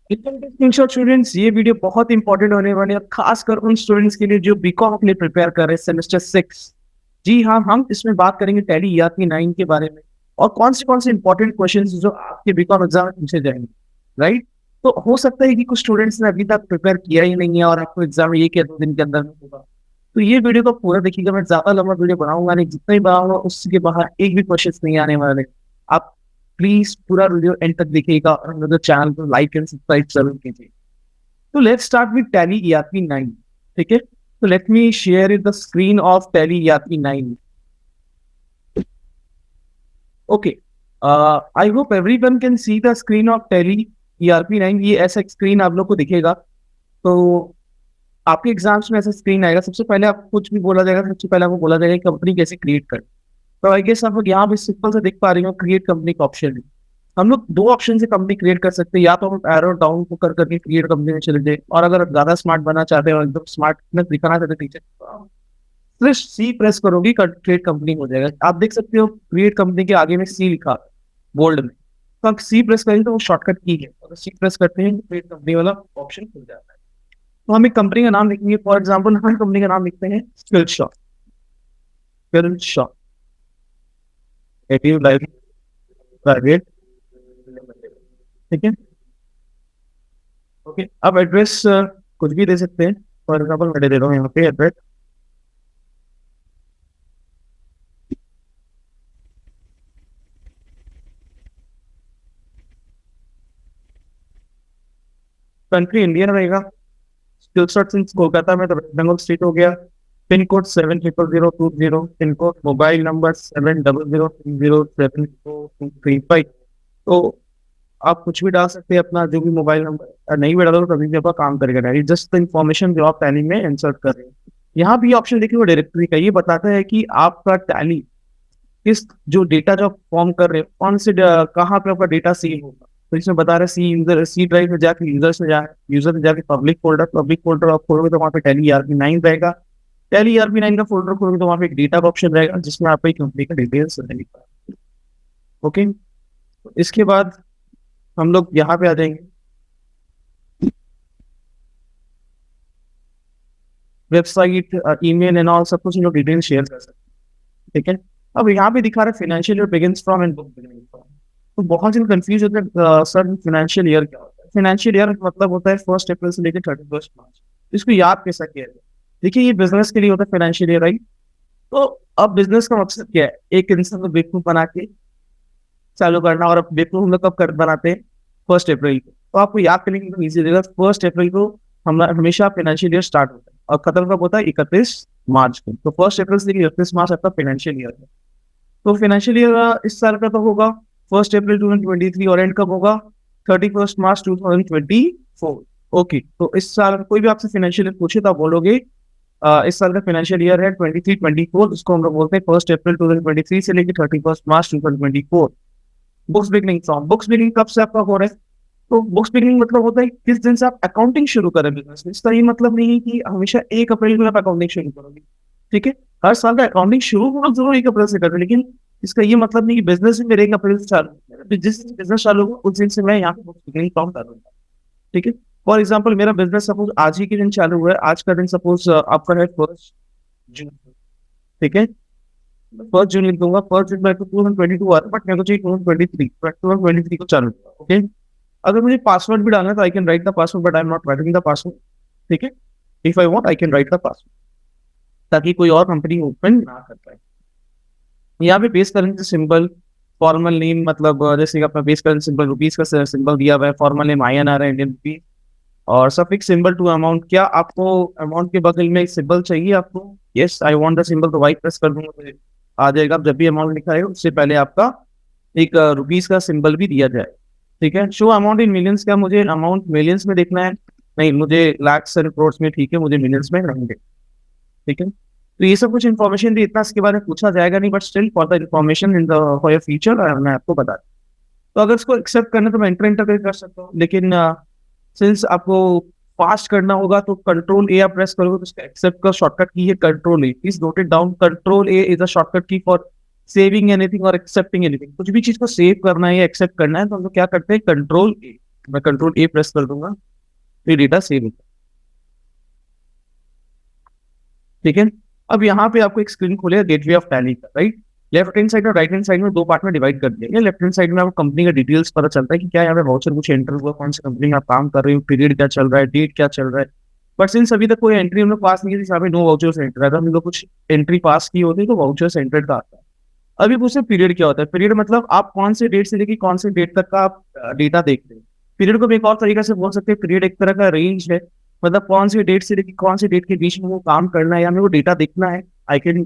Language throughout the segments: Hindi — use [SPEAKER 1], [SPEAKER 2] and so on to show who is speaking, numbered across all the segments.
[SPEAKER 1] स्क्रीनशॉट स्टूडेंट्स, ये वीडियो बहुत इंपॉर्टेंट होने वाली है, खासकर उन स्टूडेंट्स के लिए जो बीकॉम अपने प्रिपेयर कर रहे हैं सेमेस्टर 6। जी हाँ, हम इसमें बात करेंगे टैली ईआरपी 9 के बारे में और कौन से इंपॉर्टेंट क्वेश्चंस जो आपके बीकॉम एग्जाम में पूछे जाएंगे। राइट। तो हो सकता है कि कुछ स्टूडेंट्स ने अभी तक प्रिपेयर किया ही नहीं है और आपको एग्जाम एक या दो दिन के अंदर में होगा। तो ये वीडियो को पूरा देखिएगा, मैं ज्यादा लंबा वीडियो बनाऊंगा नहीं, जितना ही बनाऊंगा उसके बाहर एक भी क्वेश्चन नहीं आने वाले। आप प्लीज पूरा वीडियो एंड तक देखिएगा और मेरे चैनल को लाइक एंड सब्सक्राइब जरूर कीजिए। तो let's start with tally ERP 9। ठीक है, तो let me share the screen of tally ERP 9। Okay, I hope everyone can see the screen of tally ERP 9। ये ऐसा स्क्रीन आप लोग को दिखेगा। तो आपके एग्जाम्स में ऐसा स्क्रीन आएगा। सबसे पहले आपको कुछ भी बोला जाएगा, सबसे पहले आपको बोला जाएगा कंपनी कैसे क्रिएट कर। तो आई गेस आप लोग यहाँ पे सिंपल से देख पा रहे हो, क्रिएट कंपनी का ऑप्शन है। हम लोग दो ऑप्शन से कंपनी क्रिएट कर सकते हैं, या तो हम एरो डाउन को कर करके क्रिएट कंपनी में चले जाए, और अगर आप ज्यादा स्मार्ट बनना चाहते हो, एकदम स्मार्टनेस दिखाना चाहते टीचर, सिर्फ सी प्रेस करोगे क्रिएट कंपनी हो जाएगा। आप देख सकते हो क्रिएट कंपनी के आगे में सी लिखा बोल्ड में। तो आप सी प्रेस करेंगे तो वो शॉर्टकट की है, अगर सी प्रेस करते हैं क्रिएट कंपनी वाला ऑप्शन खुल जाता है। तो हम एक कंपनी का नाम लिखेंगे, फॉर एग्जाम्पल हम कंपनी का नाम लिखते हैं स्किल शॉप। स्किल शॉप एटीव लाइफ प्राइवेट। ठीक है। ओके, अब एड्रेस कुछ भी दे सकते हैं। फॉर एग्जाम्पल मैं दे रहा हूँ यहाँ पे एड्रेस। कंट्री इंडियन रहेगा। स्किल शॉट सिंस कोलकाता में, तो वेस्ट बंगाल स्टेट हो गया। Pin code 70020। Pin code, mobile number 7003074235। तो आप कुछ भी डाल सकते हैं अपना जो भी मोबाइल नंबर, नहीं भी डालो तो कभी भी आपका काम करेगा। डायरेक्ट जस्ट इन्फॉर्मेशन जो आप टैली में इंसर्ट कर रहे हैं। यहाँ भी ऑप्शन देखिए, वो डायरेक्टरी का ये बताता है कि आपका टैली किस जो डेटा जो फॉर्म कर रहे हैं कौन से कहाँ पे आपका डेटा सेव होगा। तो इसमें बता रहा है सी यूजर, सी ड्राइव में जाके यूजर्स में जाए, यूजर में जाके पब्लिक फोल्डर आप खोलोगे तो वहाँ पे टैली ईआरपी 9 रहेगा। टैली ईआरपी 9 का फोल्डर खोलोगे तो वहाँ पे एक डेटा का ऑप्शन रहेगा जिसमें आपको कंपनी का डिटेल्स रहेगा। ओके, इसके बाद हम लोग यहाँ पे आ जाएंगे, वेबसाइट, ईमेल एंड ऑल सब कुछ लोग डिटेल शेयर कर सकते हैं। ठीक है। अब यहाँ पे दिखा रहा है financial year begins from and book beginning from. तो बहुत से कंफ्यूज होते हैं, सर फाइनेंशियल ईयर क्या होता है। फाइनेंशियल ईयर मतलब होता है 1 अप्रैल से लेकर 31 मार्च। इसको याद कैसा किया जाए। देखिए, ये बिजनेस के लिए होता है फाइनेंशियल ईयर, राइट। तो अब बिजनेस का मकसद क्या है, एक इंसान को बेवकूफ बना के चालू करना। और अब बेवकूफ हम लोग कब कर बनाते हैं, 1 अप्रैल को। तो आपको याद करने की इजी रहेगा, 1 अप्रैल को हम हमेशा फाइनेंशियल ईयर स्टार्ट होता है और खत्म कब होता है, 31 मार्च को। तो 1 अप्रैल से लेकर 31 मार्च आपका फाइनेंशियल ईयर है। तो फाइनेंशियल ईयर इस साल का तो होगा 1 अप्रैल 2023, और एंड कब होगा, 31 मार्च 2024। ओके, तो इस साल कोई भी आपसे फाइनेंशियल ईयर पूछे तो आप बोलोगे इस साल का फाइनेंशियल ईयर है 23-24, उसको हम लोग बोलते हैं 1 अप्रैल 2023 से लेकर 31 मार्च 2024। Books beginning from, books beginning कब से आपका हो रहा है। तो बुक्स बिगनिंग मतलब होता है किस दिन से आप अकाउंटिंग शुरू करें बिजनेस में। इसका ये मतलब नहीं है कि हमेशा 1 अप्रैल को आप अकाउंटिंग शुरू करोगे। ठीक है, हर साल का अकाउंटिंग शुरू होना जरूर 1 अप्रैल से करें, लेकिन इसका ये मतलब नहीं कि बिजनेस भी मेरे 1 अप्रैल से चालू होगा। जिस बिजनेस चालू होगा उस दिन से मैं यहाँ पे बुक्स बिगनिंग फ्रॉम करूंगा। ठीक है। फॉर एग्जाम्पल मेरा बिजनेस सपोज आज ही के दिन चालू हुआ है, आज का दिन सपोज आपका है 1 जून। ठीक है, 1 जून लिख दूंगा। 1 जून मेरे को 2022 आ रहा है, बट मेरे को चाहिए 2023 को चालू हुआ। ओके, अगर मुझे पासवर्ड भी डालना है तो I can write the password, but I am not writing the password. ठीक है, if I want I can write the password, ताकि कोई और कंपनी ओपन ना कर पाए। यहाँ पे base currency symbol, formal name, मतलब जैसे कि अपना बेस करेंसी सिंबल रुपीज का सिंबल दिया हुआ है, फॉर्मल नेम INR है, इंडियन रुपीज। और सफिक्स सिंबल टू अमाउंट, क्या आपको अमाउंट के बगल में एक सिंबल चाहिए आपको। Yes, I want the symbol, तो वाई प्रेस कर दूंगा तो आ जाएगा। जब भी अमाउंट लिखा है उससे पहले आपका एक रुपीज का सिंबल भी दिया जाए। ठीक है, शो अमाउंट इन मिलियंस, क्या मुझे अमाउंट मिलियंस में देखना है, नहीं मुझे लाख्स एंड करोड़ में, ठीक है, मुझे मिलियंस में नहीं देखना। ठीक है, तो ये सब कुछ इन्फॉर्मेशन भी इतना इसके बारे में पूछा जाएगा नहीं, but still for the information in the for your future मैं आपको बता दूं। तो अगर इसको एक्सेप्ट करना तो मैं इंटर कर सकता हूँ, लेकिन सिंस आपको फास्ट करना होगा तो कंट्रोल A आप प्रेस करोगे तो उसका एक्सेप्ट का शॉर्टकट की है control A। Please note it down, control A is a shortcut key for saving anything और एक्सेप्टिंग एनीथिंग। कुछ भी चीज को सेव करना है या एक्सेप्ट करना है तो हम लोग क्या करते हैं, कंट्रोल A। मैं कंट्रोल ए प्रेस कर दूंगा, ये डेटा सेव होगा। ठीक है, अब यहाँ पे आपको एक स्क्रीन खुलेगा गेटवे ऑफ टैली का, राइट। लेफ्ट हैंड साइड और राइट हैंड साइड में दो पार्ट में डिवाइड कर दिया गया। लेफ्ट हैंड साइड में आपको कंपनी का डिटेल्स पता चलता है कि क्या यहाँ पे वाउचर कुछ एंटर हुआ, कौन सी कंपनी में आप काम कर रहे हो, पीरियड क्या चल रहा है, डेट क्या चल रहा है। बट सिंस अभी तक कोई एंट्री हम लोग पास नहीं की, यहाँ पे नो वाउचर्स एंटर है। अगर हम लोग कुछ एंट्री पास की होती तो वाउचर्स एंटर का आता है। अभी पूछे पीरियड क्या होता है। पीरियड मतलब आप कौन से डेट से लेकर कौन से डेट तक का आप डेटा देख रहे हैं। पीरियड को भी एक और तरीके से बोल सकते हैं, पीरियड एक तरह का रेंज है। मतलब कौन सी डेट से लेकर कौन सी डेट के बीच में वो काम करना है या हमें वो डेटा देखना है। I can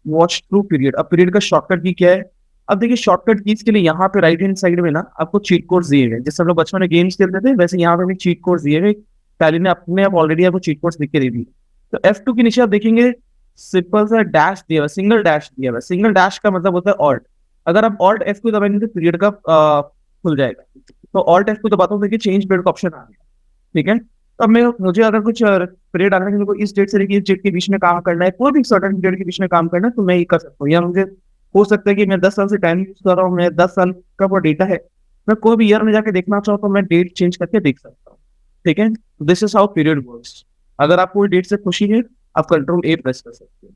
[SPEAKER 1] watch through period. अब पीरियड का शॉर्टकट की क्या है। अब देखिए शॉर्टकट कीज के लिए यहाँ पे राइट हैंड साइड में ना आपको चीट कोड्स दिए गए। जैसे हम लोग बचपन में गेम्स खेलते थे, वैसे यहाँ पे भी चीट कोड्स दिए गए। टैली ने अपने आप ऑलरेडी आपको चीट कोड्स लिख के दे दिए। तो F2 के नीचे आप देखेंगे सिंपल सा डैश दिया हुआ, सिंगल डैश दिया हुआ। सिंगल डैश का मतलब होता है ऑल्ट। अगर आप ऑल्ट F2 दबाएंगे तो पीरियड का खुल जाएगा। तो ऑल्ट F2 दबाता हूँ, देखिए चेंज पीरियड का ऑप्शन आ गया। ठीक है, तो अब मैं मुझे अगर कुछ पीरियड आना है, मेरे को इस डेट से लेकर इस डेट के बीच में काम करना है, कोई भी सर्टेन पीरियड के बीच में काम करना है, तो मैं ये कर सकता हूँ। या मुझे हो सकता है कि मैं 10 साल से टाइम यूज कर रहा हूँ, मैं 10 साल का वो डेटा है, मैं कोई भी ईयर में जाके देखना चाहूँ तो मैं डेट चेंज करके देख सकता हूँ। ठीक है, this is how period works. अगर आपको कोई डेट से खुशी है, आप कंट्रोल ए प्रेस कर सकते हैं।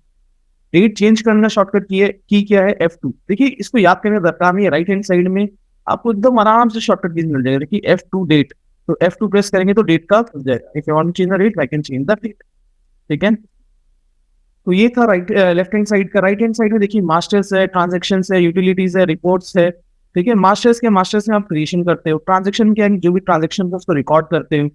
[SPEAKER 1] डेट चेंज करना शॉर्टकट की क्या है F2। देखिए इसको याद करने का दरकार नहीं है। राइट हैंड साइड में आपको एकदम आराम से शॉर्टकट की मिल जाएगा। देखिए F2 डेट, तो F2 प्रेस करेंगे तो डेट का खुल जाएगा। If you want to change the date I can change the date. ठीक है, तो ये था राइट लेफ्ट हैंड साइड का। राइट हैंड साइड में देखिए मास्टर्स है, ट्रांजेक्शन है, यूटिलिटीज है, रिपोर्ट्स है। ठीक है, मास्टर्स में आप क्रिएशन करते हो। ट्रांजेक्शन क्या है, जो भी ट्रांजेक्शन है उसको रिकॉर्ड करते हो।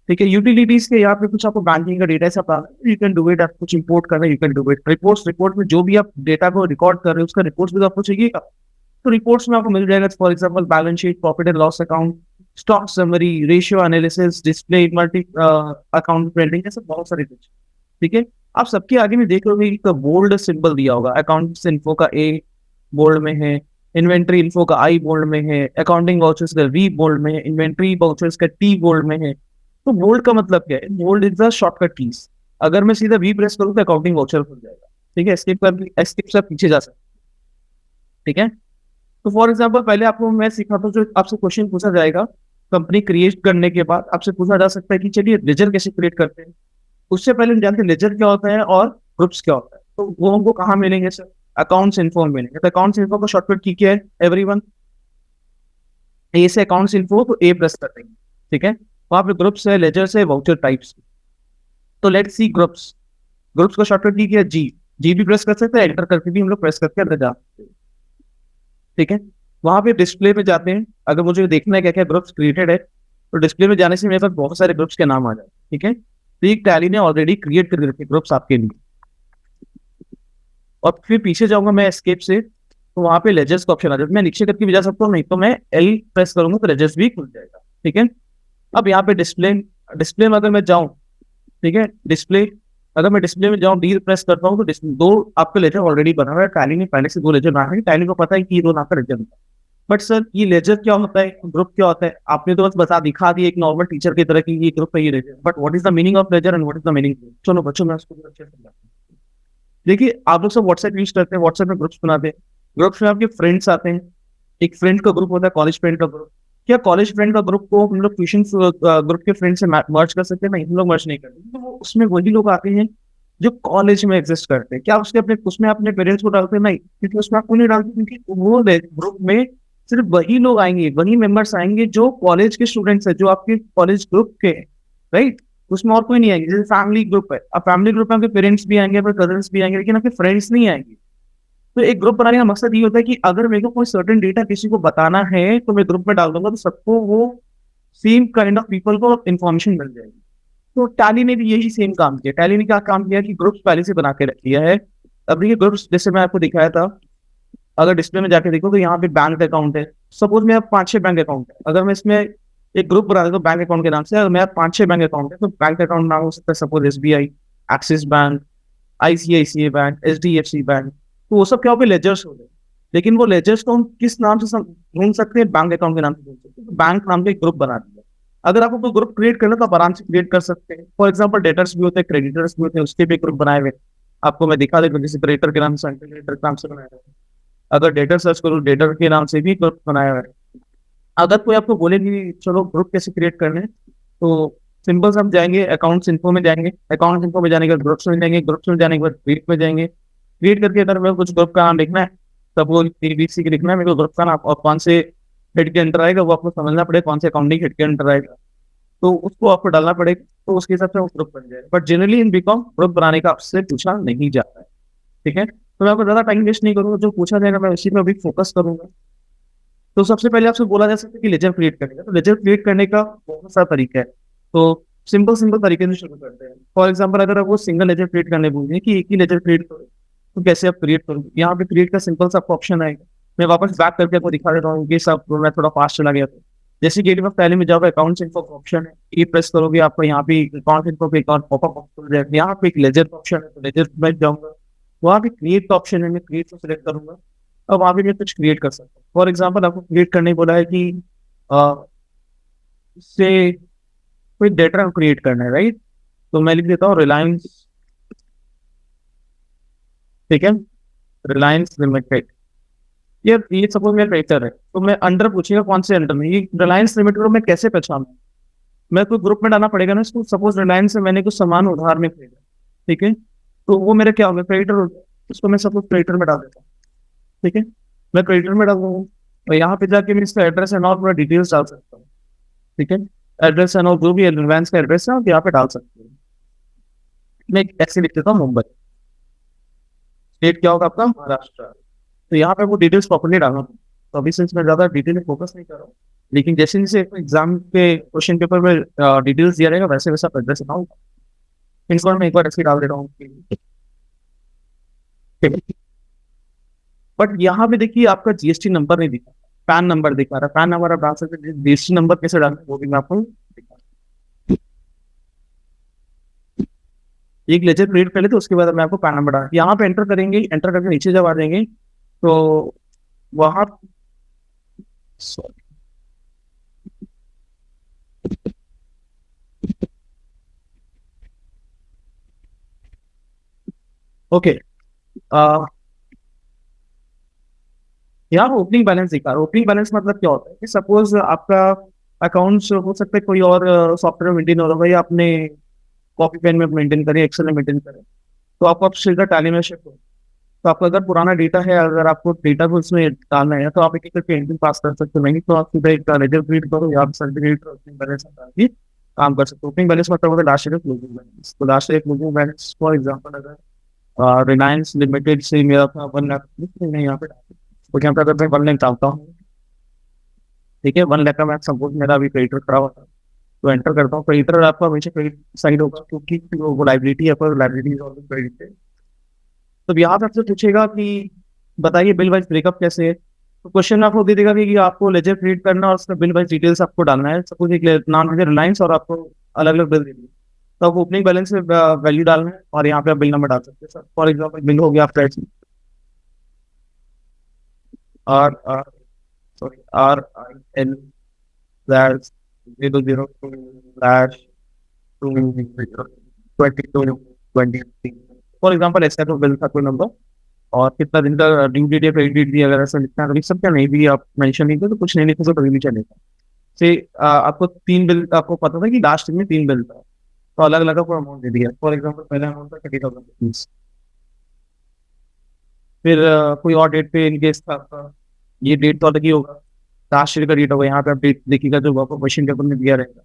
[SPEAKER 1] ठीक है, यूटिलिटीज के यहाँ पे कुछ आपको बैंकिंग का डेटा सब यू कैन डू इट। आप कुछ इंपोर्ट करना है, you can do it. Report में जो भी आप डेटा को रिकॉर्ड कर रहे हो उसका रिपोर्ट्स भी तो आपको चाहिए। तो रिपोर्ट्स में आपको मिल जाएगा for example balance sheet, profit and loss account, stock summary, ratio analysis, display, multi account printing, ऐसे बहुत सारे कुछ। ठीक है, आप सबके आगे में देख लोगे एक बोल्ड सिंबल दिया होगा। अकाउंट्स इन्फो का ए बोल्ड में है, इन्वेंट्री इन्फो का आई बोल्ड में है, अकाउंटिंग वाउचर्स का वी बोल्ड में है, इन्वेंट्री वाउचर्स का टी बोल्ड में है। तो बोल्ड का मतलब क्या है, bold is the shortcut keys. अगर मैं सीधा वी प्रेस करूँ तो अकाउंटिंग वाउचर खुल जाएगा। ठीक है, एस्केप से पीछे जा सकते। ठीक है, तो फॉर एग्जाम्पल पहले आपको मैं सिखाता हूँ, जो आपसे क्वेश्चन पूछा जाएगा कंपनी क्रिएट करने के बाद आपसे पूछा जा सकता है कि चलिए लेजर कैसे क्रिएट करते हैं। उससे पहले हम जानते हैं लेजर क्या होता है और ग्रुप्स क्या होता है। तो वो हमको कहाँ मिलेंगे सर, अकाउंट्स इन्फो में मिलेंगे। तो अकाउंट्स इन्फो का शॉर्टकट की क्या है एवरीवन, ए से अकाउंट्स इन्फो, तो ए प्रेस कर देंगे। ठीक है, वहां पे ग्रुप्स है, लेजर्स है, वाउचर टाइप्स। तो लेट्स सी ग्रुप्स। ग्रुप्स का शॉर्टकट की क्या है, जी। जी भी प्रेस कर सकते हैं, एंटर करके भी हम लोग प्रेस करके अंदर जा सकते हैं। ठीक है, वहां पे डिस्प्ले पे जाते हैं। अगर मुझे देखना है क्या क्या ग्रुप्स क्रिएटेड है, तो डिस्प्ले में जाने से मेरे पास बहुत सारे ग्रुप्स के नाम आ जाते हैं। ठीक है, तो एक टैली ने ऑलरेडी क्रिएट कर रखे ग्रुप्स आपके लिए। और फिर पीछे जाऊंगा मैं एस्केप से, तो वहां पे लेजर्स का ऑप्शन आ जाता है। मैं नीचे करके भी जा सकता हूँ, नहीं तो मैं एल प्रेस करूंगा तो लेजर्स भी खुल जाएगा। ठीक है, अब यहाँ पे डिस्प्ले, डिस्प्ले में अगर मैं जाऊँ, ठीक है, डिस्प्ले, अगर मैं डिस्प्ले में जाऊँ डी प्रेस करता हूँ तो दो आपके लेजर ऑलरेडी बना हुआ है। टैली ने पहले से दो लेजर बना है, टैली को पता है कि ये दो आपका लेजर होता है। बट सर ये लेजर क्या होता है, ग्रुप क्या होता है, आपने तो बस बता दिखा दिया एक नॉर्मल टीचर की तरह की ये ग्रुप है, ये ledger. But what is the meaning of ledger and what is the meaning. चलो बच्चों मैं उसको अच्छे से समझाता हूँ। देखिए आप लोग सब व्हाट्सएप यूज करते हैं, व्हाट्सएप में ग्रुप्स बनाते हैं। ग्रुप्स में आपके फ्रेंड्स आते हैं। एक फ्रेंड का ग्रुप होता है, कॉलेज फ्रेंड का ग्रुप। क्या कॉलेज फ्रेंड का ग्रुप को हम लोग ट्यूशन ग्रुप के फ्रेंड से मर्ज कर सकते हैं? नहीं, हम लोग मर्ज नहीं करते। तो वो उसमें वही लोग आते हैं जो कॉलेज में एग्जिस्ट करते हैं। क्या उसके अपने उसमें अपने पेरेंट्स को डालते हैं? नहीं, क्योंकि उसमें आपको नहीं डालते, क्योंकि वो ग्रुप में सिर्फ वही लोग आएंगे, वही मेंबर्स आएंगे जो कॉलेज के स्टूडेंट्स है, जो आपके कॉलेज ग्रुप के, राइट। उसमें और कोई नहीं आएंगे। जैसे फैमिली ग्रुप है, अब फैमिली ग्रुप में आपके पेरेंट्स भी आएंगे, आपके कजन्स भी आएंगे, लेकिन आपके फ्रेंड्स नहीं आएंगे। तो एक ग्रुप बनाने का मकसद ये होता है कि अगर मेरे को कोई सर्टेन डेटा किसी को बताना है तो मैं ग्रुप में डाल दूंगा, तो सबको वो सेम काइंड ऑफ पीपल को इन्फॉर्मेशन मिल जाएगी। तो टैली ने भी यही सेम काम किया। टैली ने क्या काम किया कि ग्रुप्स पहले से बना के रख लिया है। अब ये ग्रुप्स जैसे मैं आपको दिखाया था, अगर डिस्प्ले में जाके देखो तो यहाँ पे बैंक अकाउंट है। सपोज मेरा 5-6 बैंक अकाउंट है, अगर मैं इसमें एक ग्रुप बना देता हूँ बैंक अकाउंट के नाम से, अगर मेरा 5-6 बैंक अकाउंट है तो बैंक अकाउंट नाम हो सकता है suppose SBI, axis bank, ICICI bank, HDFC bank. तो वो सब क्या होगा, लेजर्स हो गए। लेकिन वो लेजर्स को हम किस नाम से ढूंढ सकते हैं, बैंक अकाउंट के नाम से ढूंढ सकते हैं। तो बैंक नाम का एक ग्रुप बना दिया। अगर आपको कोई ग्रुप क्रिएट करना तो आप आराम से क्रिएट कर सकते हैं। फॉर एग्जाम्पल डेटर्स भी होते हैं, क्रेडिटर्स भी होते हैं, उसके भी ग्रुप बनाए हुए। आपको मैं दिखा देता हूँ, जैसे क्रेडिटर के नाम से, क्रेडिटर के नाम से बनाया हुआ है। अगर डेटर सर्च करो, डेटर के नाम से भी ग्रुप बनाया हुआ है। अगर कोई आपको बोले कि चलो ग्रुप कैसे क्रिएट करने हैं, तो सिंपल से हम जाएंगे अकाउंट्स इन्फो में जाएंगे, अकाउंट्स इन्फो में जाने के बाद ग्रुप्स में जाएंगे, ग्रुप्स में जाने के बाद क्रिएट में जाएंगे, क्रिएट करके अगर मेरे को कुछ ग्रुप का नाम लिखना है, सपोज पीबीसी के लिखना है मेरे को ग्रुप का नाम, और कौन से हेड के अंदर आएगा वो आपको समझना पड़ेगा, कौन से अकाउंटिंग हेड के अंदर आएगा, तो उसको आपको डालना पड़ेगा, तो उसके हिसाब से वो ग्रुप बन जाएगा। But generally in BCom group बनाने का आपसे पूछा नहीं जाता है। ठीक है, तो मैं आपको ज्यादा टाइम वेस्ट नहीं करूंगा, जो पूछा जाएगा मैं उसी में अभी फोकस करूंगा। तो सबसे पहले आपसे बोला जा सकता है कि लेजर क्रिएट करने का, तो लेजर क्रिएट करने का बहुत सारा तरीका है। तो सिंपल सिंपल तरीके से शुरू करते हैं। फॉर एग्जाम्पल अगर आप वो सिंगल लेजर क्रिएट करने बोलेंगे कि एक ही लेजर क्रिएट करो, तो कैसे आप क्रिएट करोगे? यहाँ पे क्रिएट का सिंपल सा ऑप्शन आएगा। मैं वापस बैक करके आपको दिखा देता हूँ, ये सब मैं थोड़ा फास्ट चला गया था। जैसे गेट ऑफ पहले में जाओगे, अकाउंट्स इन्फो का ऑप्शन है, ये प्रेस करोगे, आपको यहाँ पे अकाउंट इन्फो पे अकाउंट पॉपअप ऑप्शन हो जाएगा, यहाँ पे एक लेजर का ऑप्शन है, तो लेजर में जाऊंगा, वहाँ पे क्रिएट का ऑप्शन है, मैं क्रिएट को सिलेक्ट करूंगा। अब वहाँ पे मैं कुछ क्रिएट कर सकता हूँ। फॉर एग्जाम्पल आपको क्रिएट करने बोला है कि अ, इससे कोई डेटा क्रिएट करना है, राइट? तो मैं लिख देता हूँ रिलायंस। ठीक है, रिलायंस लिमिटेड। ये सपोज मेरा क्रेडिटर है, तो मैं अंडर पूछेगा कौन से अंडर में, ये रिलायंस लिमिटेड को मैं कैसे पहचानूं? मैं कोई ग्रुप में डालना पड़ेगा ना इसको। सपोज रिलायंस से मैंने कुछ सामान उधार में खरीदा, ठीक है, तो वो मेरा क्या होगा, क्रेडिटर हो गया। उसको मैं सपोज क्रेडिटर में डाल देता हूँ। ठीक है, मैं क्रेडिटर में डाल दूंगा, और यहाँ पे जाके मैं इसका एड्रेस एंड और पूरा डिटेल्स डाल सकता हूँ। ठीक है, एड्रेस एंड और जो भी रिलायंस का एड्रेस है आप यहाँ पे डाल सकते हैं। मैं ऐसे लिख देता हूँ मुंबई, स्टेट क्या होगा आपका, महाराष्ट्र। तो यहाँ पे वो डिटेल्स प्रॉपर्ली डालना था। तो अभी सिंस मैं ज्यादा डिटेल में फोकस नहीं कर रहा हूँ, लेकिन जैसे जैसे एग्जाम के क्वेश्चन पेपर में डिटेल्स दिया रहेगा वैसे वैसा एड्रेस बनाऊंगा। इनको मैं एक बार ऐसे डाल दे रहा हूँ। बट यहाँ पे देखिए आपका जीएसटी नंबर नहीं दिखा, पैन नंबर दिखा रहा है। पैन नंबर आप डाल सकते हैं, जीएसटी नंबर कैसे डालते हैं वो भी मैं आपको दिखा। एक लेजर क्रिएट कर लेते उसके बाद मैं आपको पैन नंबर डाल, यहाँ पे एंटर करेंगे, एंटर करके नीचे जब आ जाएंगे तो वहां, ओके, यहाँ ओपनिंग बैलेंस दिखा रहा है। ओपनिंग बैलेंस मतलब क्या होता है कि सपोज आपका अकाउंट्स हो सकता है कोई और सॉफ्टवेयर मेंटेन हो रहा है, या आपने कॉपी पेन में मेंटेन करें, एक्सेल में मेंटेन करें, तो आपको आप सीधा टैली में शिफ्ट हो। तो आपका अगर पुराना डेटा है, अगर आपको डेटा को उसमें डालना है, तो आप एक एक पेंटिंग पास कर सकते हो। नहीं तो आप सीधा एक लेजर क्रिएट करो या सर्टिफिकेट ओपनिंग बैलेंस डाल के काम कर सकते हो। ओपनिंग बैलेंस मतलब होता है लास्ट ईयर क्लोजिंग बैलेंस। तो last year closing balance for example अगर रिलायंस लिमिटेड से मेरा था 1 लाख, नहीं यहाँ पे तो यहाँ पे अगर मैं 1 लाख डालता हूँ, ठीक है, 1 लाख का मैं सपोज मेरा अभी क्रेडिटर खड़ा हुआ था, तो एंटर करता हूँ। क्रेडिटर आपका हमेशा क्रेडिट साइड होगा, क्योंकि वो लाइबिलिटी है, पर लाइबिलिटी ऑलवेज क्रेडिट है। तो यहाँ पे आपसे पूछेगा कि बताइए बिल वाइज ब्रेकअप कैसे है। तो क्वेश्चन आपको दे देगा कि आपको लेजर क्रिएट करना और उसका बिल वाइज डिटेल्स आपको डालना है। सपोज एक नाम है रिलायंस और आपको अलग अलग बिल दे दिए, तो आप ओपनिंग बैलेंस में वैल्यू डालना है और यहाँ पे आप बिल नंबर डाल सकते हैं। सर फॉर एग्जाम्पल बिल हो गया आपका R R sorry RIL slash 002/22/23। For example ऐसा तो बिल था कोई नंबर, और कितना दिन का ड्यू डेट या क्रेडिट डेट दी, अगर ऐसा लिखना है तो लिख सकते हैं, नहीं भी आप मेंशन नहीं किया तो कुछ नहीं लिखे तो कभी भी चलेगा। से आपको 3 बिल, आपको पता था कि लास्ट में 3 बिल था, तो अलग अलग आपको अमाउंट दे दिया। फॉर एग्जाम्पल पहला अमाउंट था 30,000 रुपीज। फिर कोई और डेट पे इनकेस था आपका, ये डेट तो अलग ही होगा, लास्ट ईयर का डेट होगा, यहाँ पे आप डेट देखिएगा जो आपको क्वेश्चन पेपर में दिया रहेगा।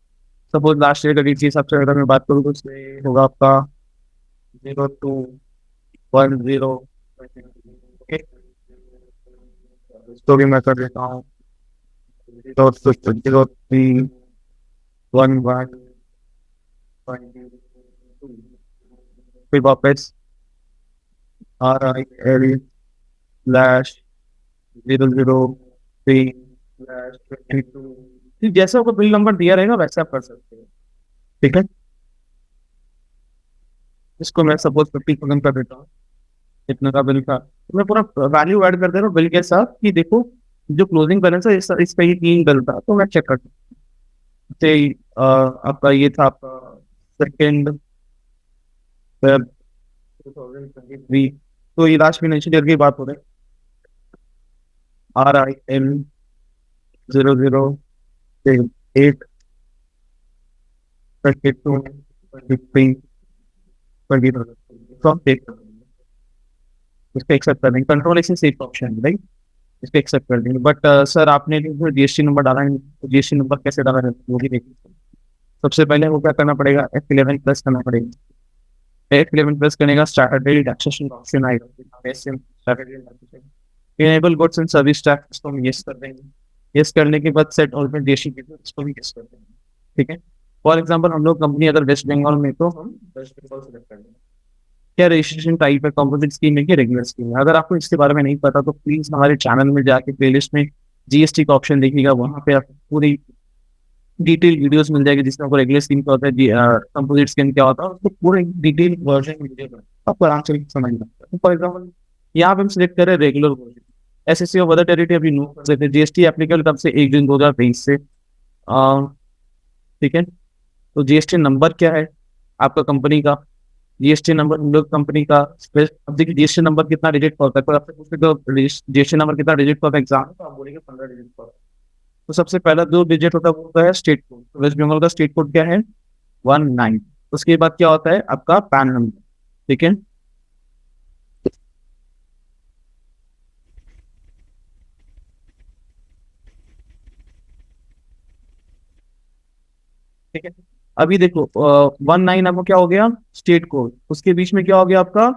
[SPEAKER 1] सपोज लास्ट ईयर का डेट के हिसाब से अगर मैं बात करूँ तो उसमें होगा आपका 02/10। ओके, तो भी मैं कर देता हूँ 03/1/22। फिर वापस RIL/003/22। जैसे आपको बिल नंबर दिया रहेगा वैसे आप कर सकते हो। ठीक है, इसको मैं सपोज 50,000 कर देता हूँ, इतना का बिल था, तो मैं पूरा वैल्यू ऐड कर दे रहा हूँ बिल के साथ कि देखो जो क्लोजिंग बैलेंस है इस पे ही 3 बिल था, तो मैं चेक करता हूँ। जैसे आपका ये था आपका 2 Feb 2023, तो ये लास्ट फाइनेंशियल ईयर की बात हो रही है। RIL 00 8 32 23 20। तो हम टेक कर देंगे, इसको एक्सेप्ट कर देंगे। कंट्रोल एक्शन सेफ ऑप्शन है राइट, इसको एक्सेप्ट कर देंगे। बट सर आपने जीएसटी नंबर डाला है, तो जीएसटी नंबर कैसे डाला है वो भी देखिए। सबसे पहले वो क्या करना पड़ेगा, F11 प्लस करना पड़ेगा। F11 प्लस करने का स्टार्टरी टैक्सेशन ऑप्शन आएगा, enable goods and service tax, इसको हम यस कर देंगे। यस करने के बाद सेट ऑल में जीएसटी, इसको भी यस कर देंगे। ठीक है, फॉर एग्जाम्पल हम लोग कंपनी अगर वेस्ट बंगाल में, तो हम वेस्ट बंगाल सेलेक्ट कर देंगे। क्या रजिस्ट्रेशन टाइप है, कंपोजिट स्कीम है कि रेगुलर स्कीम है? अगर आपको इसके बारे में नहीं पता तो प्लीज हमारे चैनल में जाके प्लेलिस्ट में जीएसटी का ऑप्शन देखिएगा, वहां पे आपको पूरी डिटेल वीडियोस मिल जाएगी, जिसमें आपको रेगुलर स्कीम क्या होता है, कंपोजिट स्कीम क्या होता है, उसको पूरे डिटेल वर्जन वीडियो में आपको आराम से समझ में आता है। फॉर एग्जाम्पल यहाँ पे हम सिलेक्ट करें रेगुलर वर्जन, एसएससी और अदर टेरिटरी अभी नो कर देते हैं, जीएसटी एप्लीकेबल तब से 1 जून 2023 से। ठीक है, तो जीएसटी नंबर क्या है आपका कंपनी का, जीएसटी नंबर हम लोग कंपनी का। अब देखिए जीएसटी नंबर कितना डिजिट का होता है, कोई आपसे पूछे तो जीएसटी नंबर कितना डिजिट का होता है एग्जाम में, तो आप बोलेंगे 15 डिजिट का होता है। तो सबसे पहला 2 डिजिट होता है वो होता है स्टेट कोड, तो वेस्ट बंगाल का स्टेट कोड क्या है, 19। उसके बाद क्या होता है आपका पैन नंबर। ठीक है, ठीक है। अभी देखो 19 आपको क्या हो गया, स्टेट कोड, उसके बीच में क्या हो गया आपका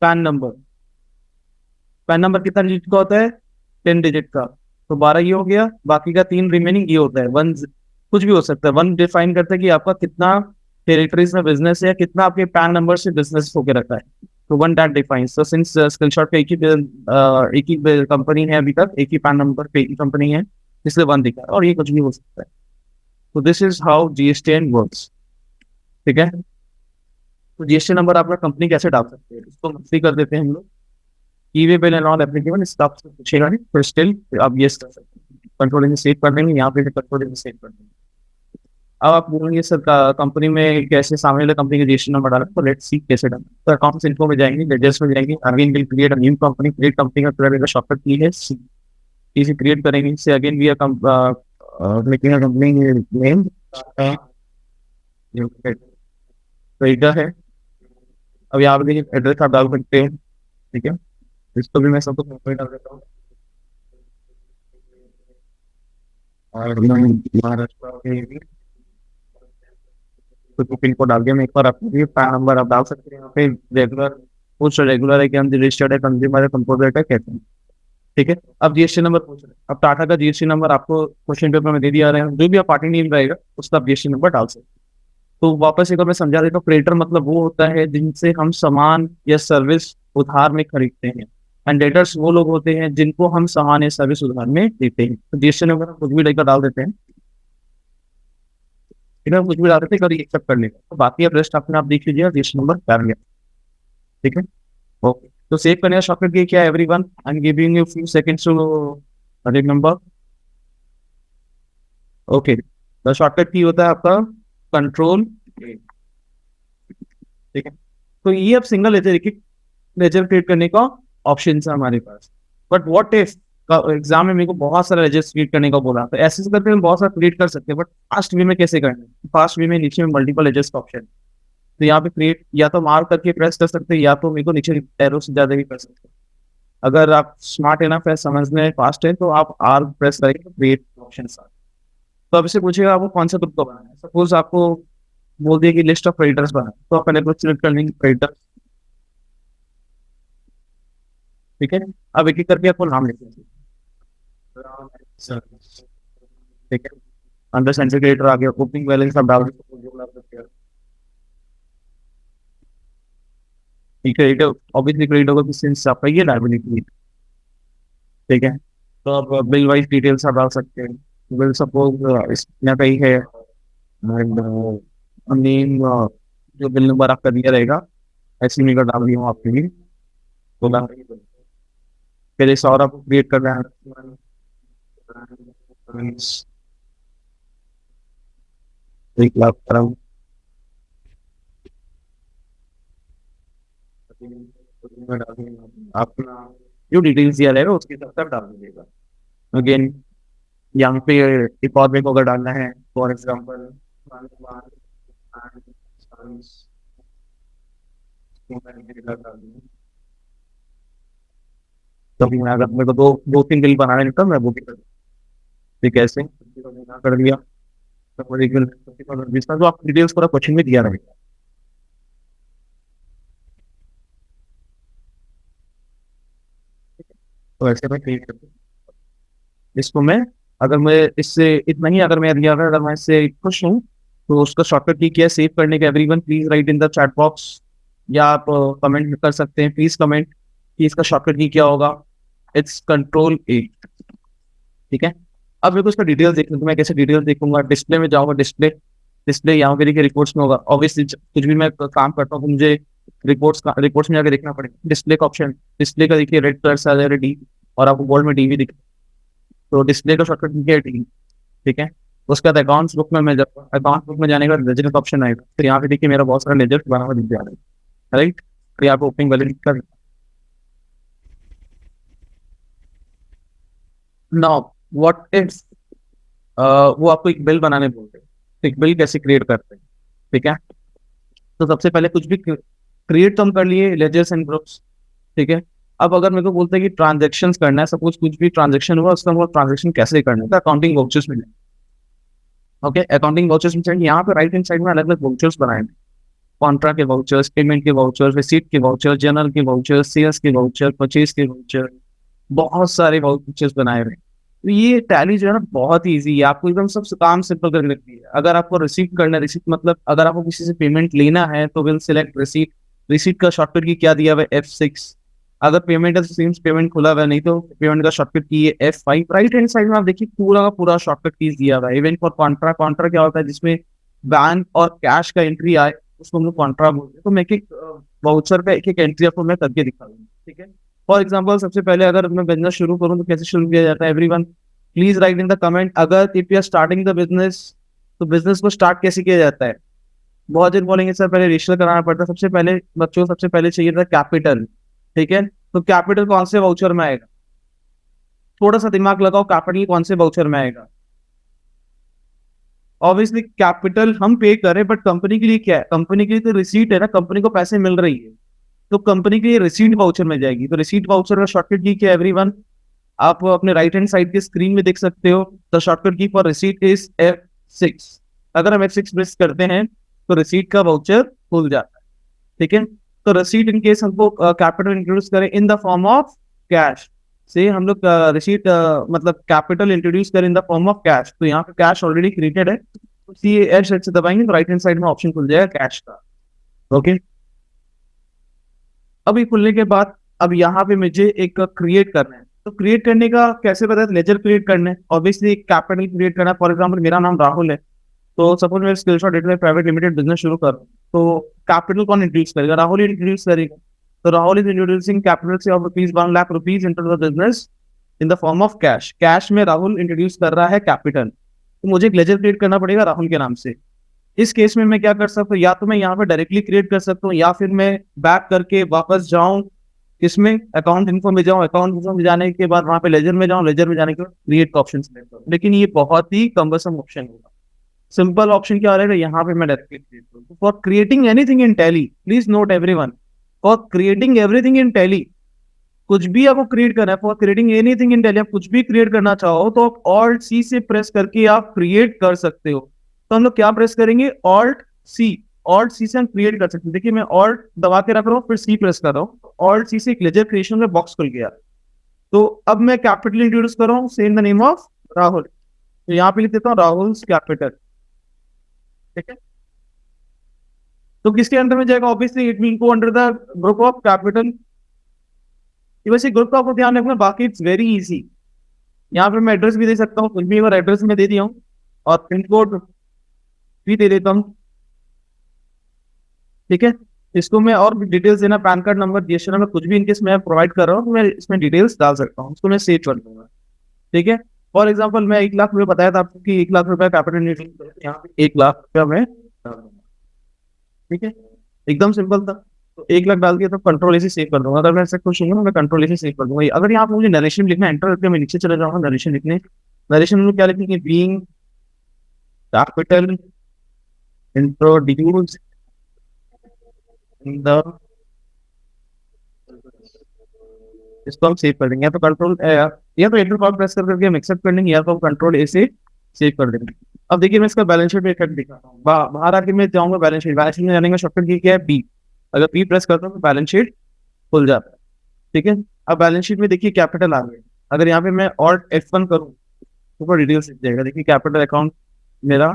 [SPEAKER 1] पैन नंबर। पैन नंबर कितना डिजिट का होता है, 10 डिजिट का, तो 12 ये हो गया, बाकी का 3 रिमेनिंग ये होता है वन, कुछ भी हो सकता है। वन डिफाइन करता है कि आपका कितना टेरिटरीज में बिजनेस है, या कितना आपके पैन नंबर से बिजनेस होके रखा है, तो वन दैट डिफाइंस। तो सिंस स्क्रीनशॉट पे एक ही कंपनी है, अभी तक एक ही पैन नंबर पे एक ही कंपनी है, इसलिए वन दिखा है, और ये कुछ भी हो सकता है। तो this is how GST works. ठीक है, तो जीएसटी नंबर आपका कंपनी कैसे डाल सकते हैं, इसको मंथली कर देते हैं हम लोग। E way bill and all applicable, इसका आपसे पूछेगा नहीं, पर स्टिल आप यस कर सकते हैं। कंट्रोलिंग सेव कर देंगे, यहाँ पे भी कंट्रोलिंग सेव कर देंगे। अब आप बोलेंगे सर कंपनी में कैसे सामने वाले कंपनी का रजिस्ट्रेशन नंबर डालें, तो लेट्स सी कैसे डालें। तो अकाउंट्स इन्फो में जाएंगे, लेजर्स में जाएंगे, again will create a new company, create company का पूरा शॉर्टकट की है सी, इसे क्रिएट करेंगे। इससे again we are making a company name, trader है। अब यहाँ पे एड्रेस आप डाल सकते हैं। ठीक है, इसको भी मैं सबको डाल देता हूँ, और महाराष्ट्र के तो पिन कोड डाल दिया। मैं एक बार आपको ये पैन नंबर आप डाल सकते हैं यहाँ पे, रेगुलर पूछ रेगुलर है कि हम रजिस्टर्ड है, कंज्यूमर है, कंपोजिट है, कहते हैं। ठीक है, अब जीएसटी नंबर पूछ रहे हैं, अब टाटा का जीएसटी नंबर आपको क्वेश्चन पेपर में दे दिया रहे हैं, जो भी आप पार्टी नेम रहेगा उसका आप जीएसटी नंबर डाल सकते हैं। तो वापस एक बार मैं समझा देता हूँ, क्रेडिटर मतलब वो होता है जिनसे हम सामान या सर्विस उधार में खरीदते हैं, एंड डेटर्स वो लोग होते हैं जिनको हम सामान या सर्विस उधार में देते हैं। तो जीएसटी नंबर हम कुछ भी लेकर डाल देते हैं, ठीक है, कुछ भी डाल देते हैं, कभी एक्सेप्ट कर लेगा, तो बाकी अब रेस्ट अपने आप देख लीजिए, जीएसटी नंबर डाल लिया। ठीक है, ओके। तो सेव करने का शॉर्टकट की क्या है everyone, I am giving you few seconds to remember. Okay, the shortcut key होता है आपका कंट्रोल। ठीक है, तो ये अब सिंगल लेजर लेजर क्रिएट करने का ऑप्शन है हमारे पास। बट व्हाट इफ एग्जाम में मेरे को बहुत सारा लेजर क्रिएट करने का बोला, तो ऐसे करके हम बहुत सारा क्रिएट कर सकते हैं, बट फास्ट वे में कैसे करना है, फास्ट वे में नीचे में मल्टीपल लेजर्स का ऑप्शन, तो यहाँ पे क्रिएट या तो मार्क करके प्रेस कर सकते हैं, या तो मेरे को नीचे एरो से ज्यादा भी कर सकते हैं। अगर आप स्मार्ट इनफ है, समझने में फास्ट है, तो आप आर प्रेस करेंगे तो क्रिएट ऑप्शन आ। तो अब इसे पूछेगा आपको कौन सा ग्रुप का बनाना है, सपोज आपको बोल दिया कि लिस्ट ऑफ क्रेडिटर्स बना, तो आप पहले कुछ सिलेक्ट कर लेंगे क्रेडिटर। ठीक है, अब एक एक करके आपको नाम लिख लेंगे। ठीक है, अंडर सेंटर क्रेडिटर आ गया, ओपनिंग बैलेंस आप डाल सकते हैं। क्रेडिटर ऑब्वियसली क्रेडिटर को किसी से आपका ये लायबिलिटी। ठीक है, तो आप बिल वाइज डिटेल्स आप डाल सकते हैं। बिल सपोज इसमें कहीं है, नेम जो बिल नंबर आपका दिया रहेगा, ऐसी में डाल दिया हूँ आपके लिए। तो फिर इस और आपको क्रिएट करना है, एक लाख तरह अपना जो डिटेल्स दिया रहेगा उसके साथ आप डाल दीजिएगा। अगेन यहाँ पे एक और मेरे को अगर डालना है, फॉर एग्जाम्पल तो मैं अगर मेरे को दो दो तीन बिल बनाने निकल मैं वो भी कर ठीक है ऐसे कर दिया। तो वो एक बिल जिसका जो आप डिटेल्स पूरा क्वेश्चन में दिया रहेगा। तो ऐसे मैं क्रिएट कर दूँ इसको मैं। अगर मैं इससे इतना ही अगर मैं दिया अगर मैं इससे खुश हूँ तो उसका शॉर्टकट की क्या है, सेव करने का everyone please write in the chat box, या आप कमेंट कर सकते हैं, प्लीज कमेंट कि इसका शॉर्टकट की क्या होगा। इट्स कंट्रोल ए। ठीक है। अब मेरे को इसका डिटेल्स देखना तो मैं कैसे डिटेल्स देखूंगा, डिस्प्ले में जाऊंगा, डिस्प्ले डिस्प्ले यहाँ पे देखिए रिपोर्ट्स में होगा ऑब्वियसली, कुछ भी मैं काम करता हूँ तो मुझे रिपोर्ट्स में जाकर देखना पड़ेगा। डिस्प्ले का ऑप्शन, डिस्प्ले का देखिए रेड कलर से आ जाएगा डी, और आपको गोल्ड में डी भी दिखे। तो डिस्प्ले का शॉर्टकट की है डी। ठीक है। उसके बाद अकाउंट्स बुक में मैं जाऊँगा, अकाउंट बुक में जाने के बाद लेजर का ऑप्शन आएगा, तो यहाँ पे देखिए मेरा बहुत सारा लेजर बना हुआ दिख जा रहा है राइट। तो यहाँ पे ओपनिंग बैलेंस कर नाउ व्हाट इज वो आपको एक बिल बनाने बोलते हैं। तो एक बिल कैसे क्रिएट करते हैं। ठीक है। तो सबसे पहले कुछ भी क्रिएट तो हम कर लिए लेजर्स एंड ग्रुप्स। ठीक है। अब अगर मेरे को बोलते हैं कि ट्रांजेक्शन करना है, सपोज कुछ भी ट्रांजेक्शन हुआ उसका वो ट्रांजेक्शन कैसे करना है, तो अकाउंटिंग वाउचर्स में ओके अकाउंटिंग वाउचर्स में चाहिए। यहाँ पे राइट हैंड साइड में अलग अलग वाउचर्स बनाए, कॉन्ट्रा के वाउचर्स, पेमेंट के वाउचर्स, रिसीट के वाउचर, जनरल के वाउचर, सेल्स के वाउचर, परचेज के वाउचर, बहुत सारे वाउचर्स बनाए हुए हैं। तो ये टैली जो है ना बहुत ईजी है, आपको एकदम सब काम सिंपल करके रखती है। अगर आपको रिसीट करना है, रिसीट मतलब अगर आपको किसी से पेमेंट लेना है तो विल सिलेक्ट रिसीट। रिसीट का शॉर्टकट की क्या दिया हुआ है F6। अगर पेमेंट है तो सेम्स पेमेंट खुला हुआ है, नहीं तो पेमेंट का शॉर्टकट की है F5। राइट हैंड साइड में आप देखिए पूरा का पूरा शॉर्टकट कीज दिया हुआ है। इवन फॉर कॉन्ट्रा, कॉन्ट्रा क्या होता है जिसमें बैंक और कैश का एंट्री आए उसको हम लोग कॉन्ट्रा बोलते हैं। तो मैं एक एक वाउचर का एक एक एंट्री आपको मैं करके दिखा दूंगा। ठीक है। फॉर एग्जाम्पल सबसे पहले अगर मैं बिजनेस शुरू करूँ तो कैसे शुरू किया जाता है, everyone please write in the comment अगर if you are starting the business तो बिजनेस को स्टार्ट कैसे किया जाता है। बहुत जन बोलेंगे सर पहले रजिस्टर कराना पड़ता है। सबसे पहले बच्चों सबसे पहले चाहिए था कैपिटल। ठीक है। तो कैपिटल कौन से वाउचर में आएगा, थोड़ा सा दिमाग लगाओ, कैपिटल कौन से वाउचर में आएगा। ऑब्वियसली कैपिटल हम पे करें बट कंपनी के लिए क्या है, कंपनी के लिए तो रिसीट है ना, कंपनी को पैसे मिल रही है। तो कंपनी के लिए रिसीट वाउचर में जाएगी। तो रिसीट वाउचर का शॉर्टकट की क्या है एवरीवन, आप अपने राइट हैंड साइड के स्क्रीन में देख सकते हो। The shortcut key for receipt is F6। अगर हम F6 प्रेस करते हैं तो रिसीट का वाउचर खुल जाता है। ठीक है। तो रिसीट इन केस हमको कैपिटल इंट्रोड्यूस करें in the form of cash से, हम लोग रिसीट मतलब कैपिटल इंट्रोड्यूस करें in the form of cash, तो यहाँ पे कैश ऑलरेडी क्रिएटेड है, तो सी एच से दबाएंगे तो राइट हैंड साइड में ऑप्शन खुल जाएगा कैश का। ओके। अब ये खुलने के बाद अब यहाँ पे मुझे एक क्रिएट करना है। तो क्रिएट करने का कैसे पता है, लेजर क्रिएट करना है ऑब्वियसली, एक कैपिटल क्रिएट करना है। फॉर एग्जाम्पल मेरा नाम राहुल है, तो सपोज मैं स्किलशॉट डेटा प्राइवेट लिमिटेड बिजनेस शुरू कर रहा हूँ, तो कैपिटल कौन इंट्रोड्यूस करेगा, राहुल इंट्रोड्यूस करेगा। तो राहुल इज इंट्रोड्यूसिंग कैपिटल से of ₹1,00,000 into the business in the form of cash. Cash में राहुल इंट्रोड्यूस कर रहा है कैपिटल, तो मुझे एक लेजर क्रिएट करना पड़ेगा राहुल के नाम से। इस केस में मैं क्या कर सकता हूँ, या तो मैं यहाँ पे डायरेक्टली क्रिएट कर सकता हूँ, या फिर मैं बैक करके वापस जाऊं इसमें अकाउंट इन्फो में जाऊं, अकाउंट इन्फो में जाने के बाद वहां पे लेजर में जाऊं, लेजर में जाने के बाद क्रिएट का ऑप्शन सेलेक्ट करूं। लेकिन ये बहुत ही कम्बरसम ऑप्शन होगा। सिंपल ऑप्शन क्या रहेगा, यहाँ पे मैं डायरेक्टली क्रिएट करूँ। For creating anything in tally, please note everyone, for creating everything in tally, कुछ भी आपको क्रिएट करना है, for creating anything in tally, आप कुछ भी क्रिएट करना चाहो तो आप ऑल्ट सी से प्रेस करके आप क्रिएट कर सकते हो। तो हम लोग क्या प्रेस करेंगे, ऑल्ट सी। ऑल्ट सी से हम क्रिएट कर सकते हैं। देखिए मैं ऑल्ट दबा के रख रहा हूँ फिर सी प्रेस कर रहा हूँ, ऑल्ट सी से एक लेजर क्रिएशन का बॉक्स खुल गया। तो अब मैं कैपिटल इंट्रोड्यूस कर रहा हूँ, same the name of Rahul, तो यहाँ पे लिख देता हूँ राहुल कैपिटल। ठीक है। तो किसके अंडर में जाएगा, ऑब्वियसली इट मीन को under the group of capital. वैसे ग्रुप का आपको ध्यान रखना, बाकी इट्स वेरी इजी। यहाँ पे मैं एड्रेस भी दे सकता हूँ, कुछ भी अगर एड्रेस में दे दिया हूँ, और पिन कोड भी दे देता हूँ। ठीक है। इसको मैं और भी डिटेल्स देना, pan card number, GST number, कुछ भी इनकेस मैं प्रोवाइड कर रहा हूँ तो मैं इसमें डिटेल्स डाल सकता हूँ, उसको मैं सेव कर दूंगा। ठीक है। फॉर एग्जाम्पल मैं 1,00,000 रुपये बताया था आपको कि 1,00,000 रुपये कैपिटल यहाँ पे 1,00,000 रुपया मैं डाल दूंगा। ठीक है। एकदम सिंपल था। तो 1,00,000 डाल दिया तो कंट्रोल ऐसे सेव कर दूंगा। अगर मैं ऐसे खुश हूँ मैं कंट्रोल ऐसे सेव कर दूंगा। अगर यहाँ पे मुझे नरेशन लिखना, एंटर करके मैं नीचे चले जाऊंगा नरेशन लिखने, नरेशन में क्या लिखेंगे, being capital introduce in the, इसको हम सेव कर देंगे, या तो कंट्रोल या तो एंटर पावर प्रेस करके हम एक्सेप्ट कर लेंगे, या तो कंट्रोल ए से सेव कर देंगे। अब देखिए मैं इसका बैलेंस शीट में इफेक्ट दिखाता हूँ। बाहर आके मैं जाऊंगा बैलेंस शीट, बैलेंस शीट में जाने का शॉर्टकट की क्या है, बी। अगर बी प्रेस करता हूँ तो बैलेंस शीट खुल जाता है। ठीक है, अब बैलेंस शीट में देखिए कैपिटल आ गया। अगर यहाँ पे मैं ऑल्ट F1 करूँ तो ऊपर डिटेल्स दिख जाएगा। देखिए कैपिटल अकाउंट मेरा,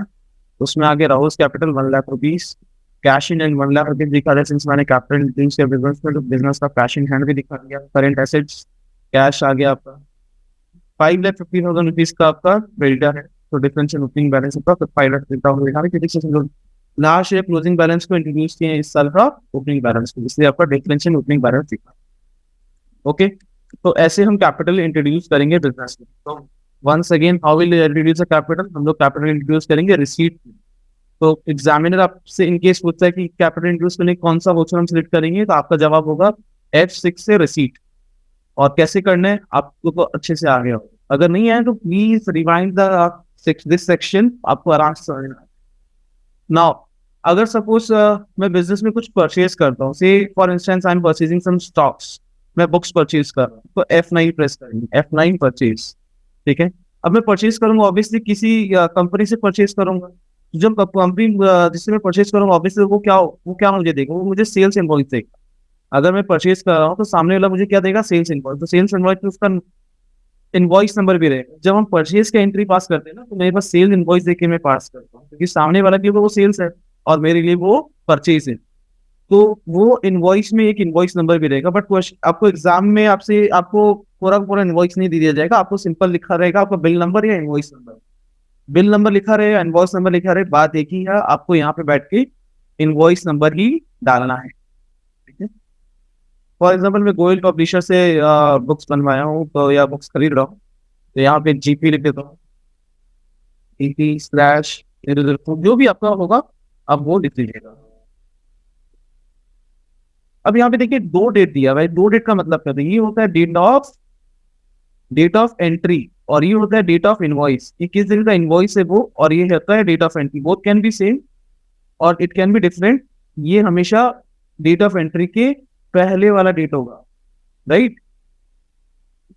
[SPEAKER 1] उसमें आगे Rahul capital 1 lakh rupees, cash in and 1 lakh rupees दिखा रहा है। सिंस मैंने कैपिटल इंक्रीज किया बिजनेस में, तो बिजनेस का कैश इन हैंड भी दिखा दिया। करेंट एसेट्स कैश आ गया आपका। 5,50,000 रुपीज का आपका क्रेडिटर है, तो डिफरेंस इन ओपनिंग बैलेंस का 5,50,000 दिखा रहा है। लास्ट ईयर क्लोजिंग बैलेंस को इंट्रोड्यूस किए इस साल का ओपनिंग बैलेंस को, इसलिए आपका डिफरेंस इन ओपनिंग बैलेंस दिखा। ओके, तो ऐसे हम कैपिटल इंट्रोड्यूस करेंगे बिजनेस में। तो once again how will introduce a capital, हम लोग कैपिटल इंट्रोड्यूस करेंगे रिसीट। तो एग्जामिनर आपसे इनकेस पूछता है कि कैपिटल इंट्रोड्यूस करने कौन सा वोचर हम सिलेक्ट करेंगे, तो आपका जवाब होगा F6 से रिसीट। और कैसे करना है आपको तो अच्छे से आ गया हो, अगर नहीं आया तो please rewind the this section, आपको आराम से समझना है। नाउ अगर सपोज मैं बिजनेस में कुछ परचेज करता हूँ, से for instance I am purchasing some stocks, मैं बुक्स परचेज कर रहा हूँ, तो F9 प्रेस करेंगे, F9 परचेज। ठीक है, अब मैं परचेज करूंगा ऑब्वियसली किसी कंपनी से परचेज करूंगा। जब कंपनी जिससे मैं परचेज करूंगा ऑब्वियसली वो क्या मुझे देगा, वो मुझे सेल्स इनवॉइस देगा। अगर मैं परचेज कर रहा हूँ तो सामने वाला मुझे क्या देगा, सेल्स इनवॉइस। तो सेल्स इनवॉइस में उसका इनवॉइस नंबर भी रहेगा। जब हम परचेज का एंट्री पास करते हैं ना, तो मेरे पास सेल्स इनवॉइस देख के मैं पास करता हूँ, क्योंकि सामने वाला के लिए वो सेल्स है और मेरे लिए वो परचेज है। तो वो इनवॉइस में एक इनवॉइस नंबर भी रहेगा। बट आपको एग्जाम में आपसे आपको पूरा पूरा इनवॉइस नहीं दे दिया जाएगा, आपको सिंपल लिखा रहेगा आपका बिल नंबर या इनवॉइस नंबर। बिल नंबर लिखा रहे या इनवॉइस नंबर लिखा रहे, बात एक ही है, आपको यहाँ पे बैठ के इनवॉइस नंबर ही डालना है। ठीक है, फॉर एग्जाम्पल मैं गोयल पब्लिशर से बुक्स बनवाया हूँ तो, या बुक्स खरीद रहा हूँ, तो यहाँ पे GP लिख देता हूँ, GP स्लैश जो भी आपका होगा आप वो लिख लीजिएगा। अब यहाँ पे देखिए दो डेट दिया भाई, दो डेट का मतलब क्या है, ये होता है डेट ऑफ एंट्री, और ये होता है डेट ऑफ इनवॉइस। ये किस दिन का इनवॉइस है वो, और ये होता है date of entry. Both can be same और इट कैन बी डिफरेंट। ये हमेशा डेट ऑफ एंट्री के पहले वाला डेट होगा, राइट।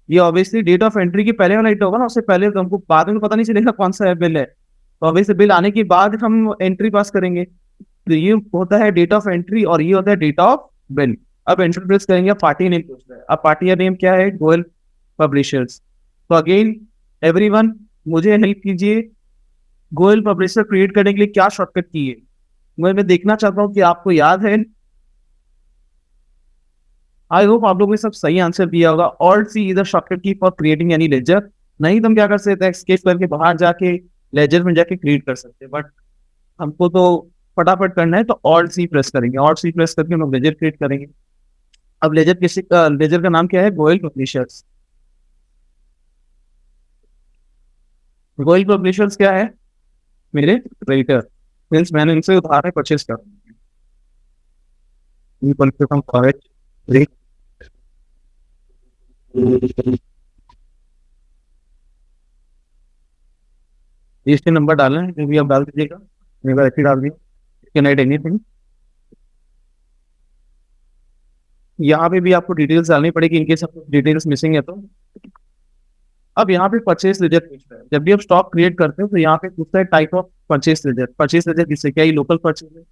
[SPEAKER 1] ये ऑब्वियसली डेट ऑफ एंट्री के पहले वाला डेट होगा ना, उससे पहले तो हमको बाद में तो पता नहीं चलेगा कौन सा बिल है। तो ऑब्वियसली बिल आने के बाद हम एंट्री पास करेंगे। तो ये होता है डेट ऑफ एंट्री और ये होता है डेट ऑफ बिल। अब एंट्री प्रेस करेंगे, पार्टी नेम पूछ रहा है। अब पार्टी का नेम क्या है, गोयल पब्लिशर्स। तो अगेन एवरीवन मुझे हेल्प कीजिए, गोयल पब्लिशर क्रिएट करने के लिए क्या शॉर्टकट की है, मैं देखना चाहता हूँ कि आपको याद है। आई होप आप लोगों ने सब सही आंसर दिया होगा। Alt C is a shortcut key for creating any ledger. नहीं तो हम क्या कर सकते हैं, एस्केप करके बाहर जाके लेजर में जाके क्रिएट कर सकते हैं, बट हमको तो फटाफट करना है, तो ऑल्ट सी प्रेस करेंगे। ऑल्ट सी प्रेस करके हम लेजर क्रिएट करेंगे। अब लेजर का नाम क्या है, गोयल पब्लिशर्स। गोयल पब्लिशर्स क्या है, मेरे क्रेडिटर, मीन्स मैंने इनसे उधार परचेस कर रजिस्ट्री नंबर डालना है, जो भी आप डाल दीजिएगा। मेरे बार ऐसे डाल दिया, कैन ऐड एनीथिंग। यहाँ पे भी आपको डिटेल्स डालनी पड़ेगी इनकेस आपको डिटेल्स मिसिंग है तो। अब यहाँ पे परचेस लेजर पूछता है, जब भी आप स्टॉक क्रिएट करते हो तो यहाँ पे पूछता है type of purchase ledger. Purchase ledger किससे, क्या ये लोकल परचेज है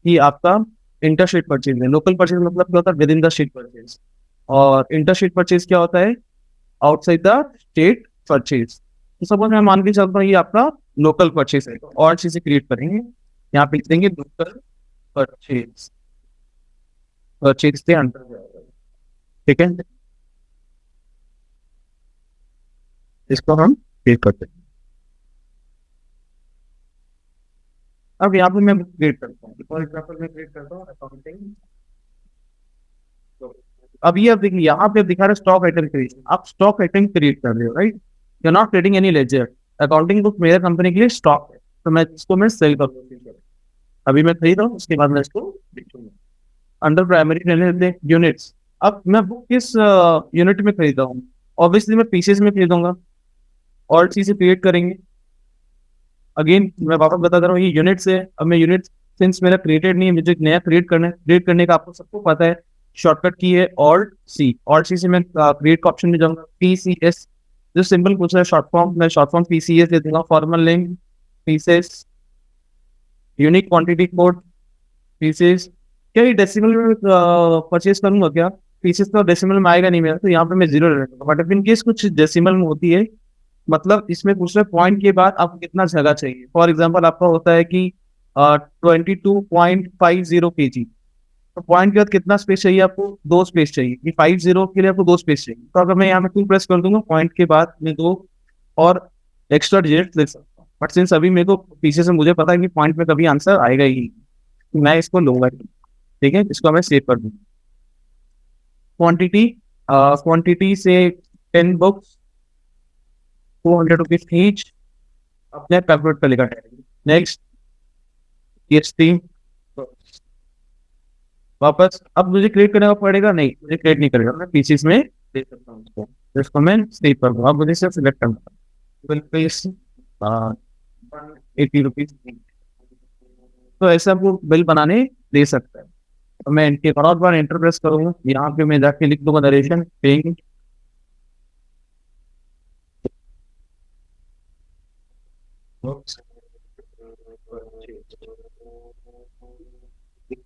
[SPEAKER 1] कि आपका इंटरस्टेट परचेज है। लोकल परचेज मतलब क्या होता है, within the state purchase. और इंटरस्टेट परचेज क्या होता है, आउटसाइड द स्टेट परचेज। तो सपोज मैं मान के चलता हूँ ये आपका लोकल परचेज है, तो और चीजें क्रिएट करेंगे। यहाँ पे लिख देंगे लोकल परचेज, परचेज से अंडर जाएगा। ठीक है, इसको हम क्रिएट करते हैं। अब यहाँ पे मैं क्रिएट करता हूँ, फॉर एग्जाम्पल मैं क्रिएट करता हूँ अकाउंटिंग। अब ये अब देखिए यहाँ पे दिखा रहा है स्टॉक आइटम क्रिएशन। आप स्टॉक आइटम क्रिएट कर रहे हो, right. You are not creating any ledger. Accounting book मेरे कंपनी के लिए स्टॉक है, तो मैं इसको मैं सेल कर दूंगा। अभी मैं खरीद रहा हूँ, उसके बाद मैं इसको बेचूंगा अंडर प्राइमरी यूनिट्स। अब मैं बुक किस यूनिट में खरीदा हूँ, ऑब्वियसली मैं पीसेस में खरीदूंगा। और चीजें क्रिएट करेंगे। अगेन मैं वापस बता दे रहा हूँ, ये यूनिट्स है। अब मैं यूनिट सिंस मेरा क्रिएटेड नहीं है, मुझे एक नया क्रिएट करना है। क्रिएट करने का आपको सबको पता है, शॉर्टकट की है ऑल्ट सी से मैं क्रिएट का ऑप्शन में जाऊंगा, PCS। जो सिंपल पूछ रहा है शॉर्ट फॉर्म, मैं शॉर्ट फॉर्म PCS दे दूंगा। Formal name pieces, unique quantity code pieces. क्या ये डेसिमल में परचेज करूंगा क्या? पीसेस तो डेसिमल में आएगा नहीं मेरा, तो यहाँ पे मैं जीरो ले लूंगा। बट इन केस कुछ डेसिमल में होती है, मतलब इसमें पूछ रहे पॉइंट के बाद आपको कितना जगह चाहिए। फॉर एग्जाम्पल आपका होता है कि 22.50 kg, तो पॉइंट के बाद कितना स्पेस चाहिए आपको? 2 स्पेस चाहिए। कि 50 के लिए आपको 2 स्पेस चाहिए, तो अगर मैं यहाँ पे 2 प्रेस कर दूंगा, पॉइंट के बाद मैं 2 और एक्स्ट्रा डिजिट लिख सकता हूँ। बट सिंस अभी मेरे को पीछे से मुझे पता है कि पॉइंट में कभी आंसर आएगा ही नहीं, तो मैं इसको लूंगा ही। ठीक है, इसको मैं सेव कर दूंगा। क्वांटिटी, क्वांटिटी से 10 बुक्स, 200 रुपीज ईच, अपने कैलकुलेट कर लेगा। Next, TXT। वापस अब मुझे क्रिएट करने का पड़ेगा? नहीं, मुझे क्रिएट नहीं करेगा, मैं पीसीस में दे सकता हूँ उसको। तो इसको मैं सेव कर दूँ। अब मुझे सिर्फ सिलेक्ट करना है, 80 रुपीज। तो ऐसे आपको बिल बनाने दे सकता है। तो मैं इनके और बार एंटर प्रेस करूंगा, यहाँ पे मैं जाके लिख दूंगा नरेशन पेइंग।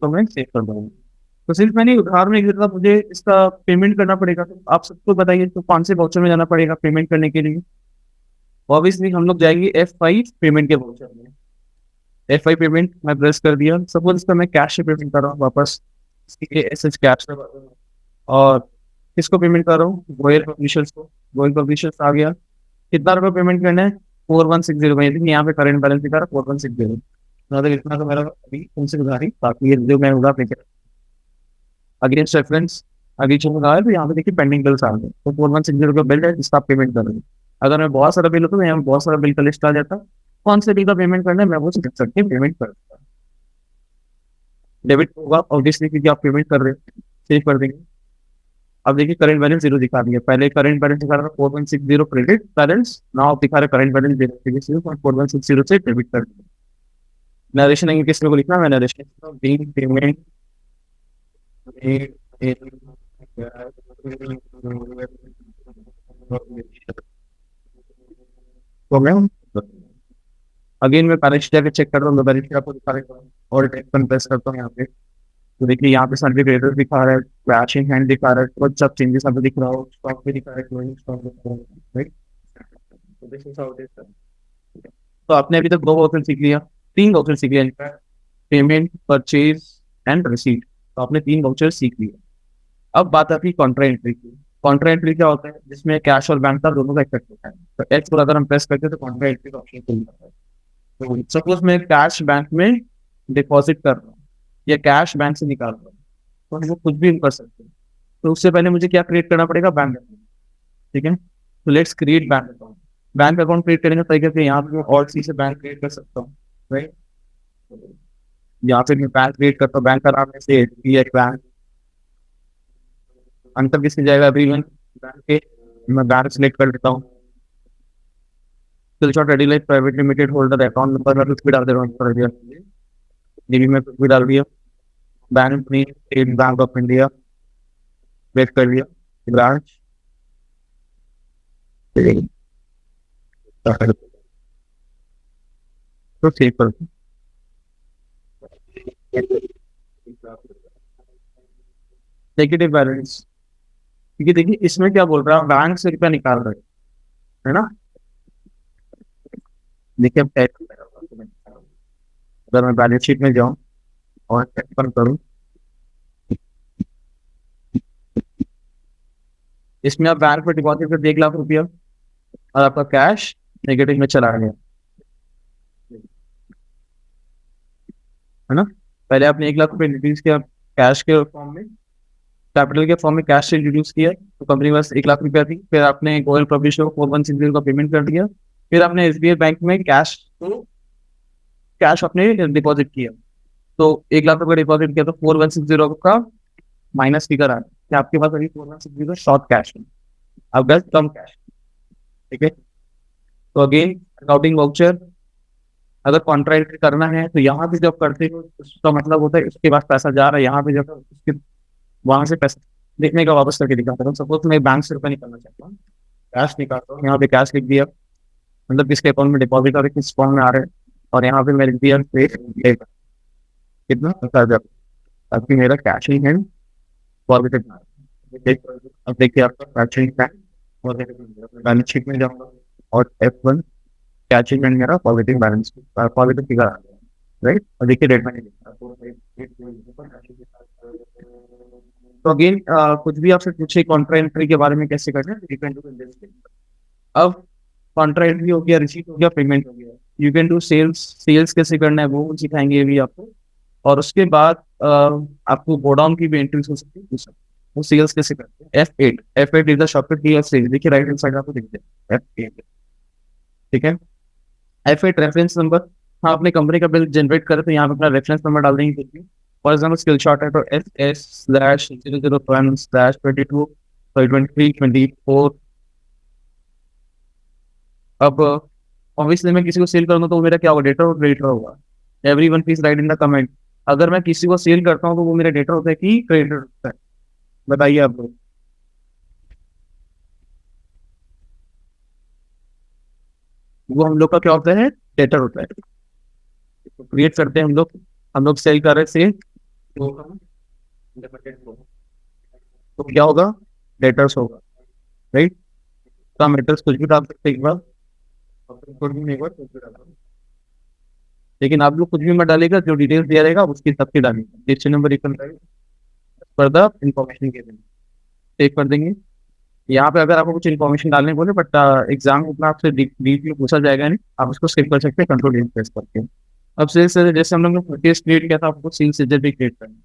[SPEAKER 1] तो मैं सेव कर दूंगा। तो सिर्फ मैंने उधार में था, मुझे इसका पेमेंट करना पड़ेगा। तो आप सबको बताइए, तो कौन से वाउचर में जाना पड़ेगा पेमेंट करने के लिए? ऑब्वियसली हम लोग जाएंगे F5 पेमेंट के वाउचर में। F5 पेमेंट मैं प्रेस कर दिया। सपोज इसका मैं कैश से पेमेंट कर रहा हूँ, वापस एस कैश से। और किसको पेमेंट कर रहा हूँ? गोयल पब्लिशर्स को। गोयल पब्लिशर्स आ गया। कितना रुपये पेमेंट करना है? 4160 में। यहाँ पे करेंट बैलेंस दिखा रहा है 4160। मतलब इतना तो मेरा अभी उनसे उधार ही, बाकी ये जो मैं उधार लेके अगेंस्ट रेफरेंस अभी चल रहा है। तो यहाँ पे देखिए पेंडिंग बिल्स आ गए, तो 4160 का बिल है जिसका आप पेमेंट कर रहे हैं। अगर मैं बहुत सारा बिल होता तो यहाँ बहुत सारा बिल का लिस्ट आ जाता। कौन से बिल का पेमेंट करना है मैं वो सिलेक्ट करके पेमेंट कर सकता। डेबिट होगा ऑब्वियसली, क्योंकि आप पेमेंट कर रहे हैं। सेव कर देंगे। अब देखिए करंट बैलेंस जीरो दिखा दिया। पहले करंट बैलेंस दिखा रहा था 4160 क्रेडिट बैलेंस, नाउ दिखा रहा करंट बैलेंस जीरो, 4160 से डेबिट कर दिया। नरेशन नहीं किस को लिखना, मैं नरेशन बिल पेमेंट तो मैं अगेन मैं बैलेंस शीट जाके चेक कर रहा हूँ। मैं बैलेंस शीट आपको दिखा देता हूँ और टेक्स्ट प्रेस करता हूँ यहाँ पे। तो देखिए यहाँ पे सर्वे क्रेडिटर दिखा रहा है, कैश इन हैंड दिखा रहा है, कुछ सब चेंजेस आपको दिख रहा हो, स्टॉक भी दिखा रहा है, क्लोजिंग स्टॉक दिख रहा है, राइट। तो this is how it is. तो आपने अभी तक 2 ऑप्शन सीख लिया, 3 ऑप्शन सीख लिया इनका, पेमेंट, परचेज एंड रिसीट। तो आपने 3 वाउचर सीख लिया। अब बात आती है कॉन्ट्रा एंट्री की। कॉन्ट्रा एंट्री क्या होता है? जिसमें कैश और बैंक का दोनों का इफेक्ट होता है। तो एक्स पर अगर हम प्रेस करते हैं तो कॉन्ट्रा एंट्री का ऑप्शन खुल जाता है। तो सपोज मैं कैश बैंक में डिपॉजिट कर रहा हूँ या कैश बैंक से निकाल रहा हूँ, तो हम वो कुछ भी कर सकते हैं। तो उससे पहले मुझे क्या क्रिएट करना पड़ेगा? Bank account. ठीक है, तो let's create bank account. Bank account create करने का तरीका से यहाँ पे मैं और सी से बैंक क्रिएट कर सकता हूँ, राइट। यहाँ पे मैं बैंक क्रिएट करता हूँ, बैंक का नाम है SBI बैंक। अंतर किसकी जाएगा? अभी मैं बैंक के, मैं बैंक सेलेक्ट कर देता हूँ। Screenshot ready life private limited holder account number मैं कुछ भी डाल दे रहा हूँ कर दिया। ये भी मैं कुछ भी डाल दिया। बैंक में state bank of India wait कर लिया, ब्रांच। तो सेव कर दो। नेगेटिव बैलेंस, क्योंकि देखिए इसमें क्या बोल रहा है, बैंक से रुपया निकाल रहे है ना। देखिए अब टाइप, अगर मैं बैलेंस शीट में जाऊँ और टाइप करूँ, इसमें आप बैंक में डिपॉजिट कर 1 लाख रुपया और आपका कैश नेगेटिव में चला गया, है ना। पहले आपने 1 लाख रुपया रिड्यूस किया कैश के फॉर्म में, कैपिटल के फॉर्म में कैश से रिड्यूस किया, तो कंपनी के पास 1 लाख रुपया थी। फिर आपने गोयल पब्लिशर को 4160 का पेमेंट कर दिया। फिर आपने SBI बैंक में कैश अपने डिपॉजिट किया, तो 1 लाख रुपया डिपॉजिट किया, तो 4160 का माइनस फिगर आ रहा है कि आपके पास अभी 4160 शॉर्ट कैश है, अब बस कम कैश। ठीक है, तो अगेन अकाउंटिंग वाउचर अगर कॉन्ट्रैक्ट करना है तो यहाँ पे जब करते हो उसका मतलब होता है उसके पास पैसा जा रहा है, यहाँ पे जब उसके वहां से पैसा देखने का वापस करके दिखाता हूँ। सपोज मैं बैंक से रुपया निकालना चाहता हूँ, कैश निकालता हूँ, यहाँ पे कैश लिख दिया, मतलब किसके अकाउंट में डिपॉजिट आ रहे किस अकाउंट में आ रहे हैं, और यहाँ पे मैं लिख दिया कितना 10,000, ताकि मेरा कैश ही है पॉजिटिव। अब देखिए आपका कैश है पॉजिटिव, बैलेंस शीट में जाऊंगा और F1 कैचिंग एंड मेरा पॉजिटिव बैलेंस पॉजिटिव फिगर आ गया, राइट। और देखिए रेट मैंने लिखा तो अगेन कुछ भी आपसे पूछे कॉन्ट्रा एंट्री के बारे में कैसे करना है, डिपेंड टू इंडस्ट्री। अब कॉन्ट्रा एंट्री हो गया, रिसीट हो गया, पेमेंट हो गया, you can do sales. Sales कैसे करना है वो सिखाएंगे अभी आपको। और उसके बाद आपको गोडाउन की भी एंट्रीज हो सकती है, वो सेल्स कैसे करते हैं। F8 इज द शॉर्टकट की सेल्स, देखिए राइट हैंड साइड आपको दिखते हैं F8, ठीक है। F8 रेफरेंस नंबर, हाँ अपने कंपनी का बिल जनरेट करे तो यहाँ पे अपना रेफरेंस नंबर डाल देंगे कुछ भी। फॉर एग्जाम्पल स्किल शॉट है तो SS/001/22/23/24। अब ऑब्वियसली मैं किसी को सेल करूंगा तो वो मेरा क्या होगा, डेटर और क्रेडिटर होगा। Everyone please write in the comment, अगर मैं किसी को सेल करता हूँ तो वो मेरा डेटर होता है कि क्रेडिटर होता है, बताइए आप लोग। वो हम लोग का क्या होता है, डेटर होता है। क्रिएट करते हैं हम लोग सेल कर रहे सेल, तो क्या होगा, डेटर्स होगा, राइट। तो हम एड्रेस कुछ भी डाल सकते हैं एक बार, कुछ भी नहीं, एक बार कुछ भी डाल सकते हैं। लेकिन आप लोग कुछ भी मत डालेगा, जो डिटेल्स दिया रहेगा उसकी सबसे डालेंगे, रजिस्ट्रेशन नंबर इक्वल पर द इन्फॉर्मेशन के लिए सेव कर देंगे। यहाँ पे अगर आपको कुछ इन्फॉर्मेशन डालने बोले बट एग्जाम उतना आपसे डीप में पूछा जाएगा नहीं, आप उसको स्किप कर सकते हैं कंट्रोल डी प्रेस करके। अब से जैसे हम लोग ने परचेज क्रिएट किया था, आपको सेल सीजर भी क्रिएट करना है।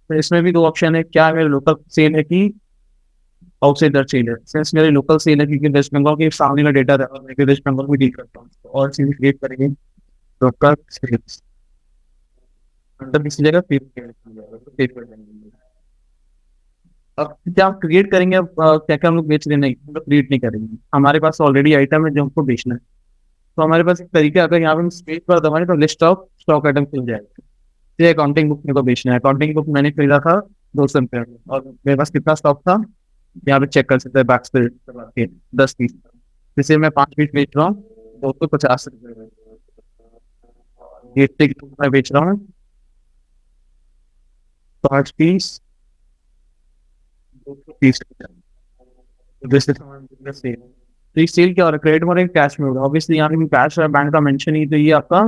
[SPEAKER 1] तो इसमें भी दो ऑप्शन है, क्या है, मेरे लोकल सेल है कि आउटसाइडर सेल है। सिंस मेरे लोकल सेल है क्योंकि वेस्ट बंगाल के सामने का डेटा है और मैं वेस्ट बंगाल में डील करता हूँ, तो और सेल क्रिएट करेंगे लोकल सेल्स, मतलब किसी जगह फिर क्रिएट कर देंगे। अब क्या क्रिएट करेंगे, अब क्या क्या हम लोग बेच रहे, नहीं हम लोग क्रिएट नहीं करेंगे, हमारे पास ऑलरेडी आइटम है जो हमको बेचना है। तो हमारे पास एक तरीका, अगर यहाँ पे हम स्पेस पर दबाएं तो लिस्ट ऑफ स्टॉक आइटम खुल जाएगा। ये अकाउंटिंग बुक मेरे को बेचना है, अकाउंटिंग बुक मैंने खरीदा था 200 रुपये में, और मेरे पास कितना स्टॉक था यहाँ पे चेक कर सकते हैं, बैक्स पे 10 पीस, जैसे मैं 5 पीस बेच रहा हूँ 250 रुपये, ये टिक मैं बेच रहा हूँ 5 पीस 230, जैसे सेल। तो ये सेल क्या हो रहा है, क्रेडिट हो रहा है कैश में हो रहा है, ऑब्वियसली यहाँ पे कैश और बैंक का मेंशन ही, तो ये आपका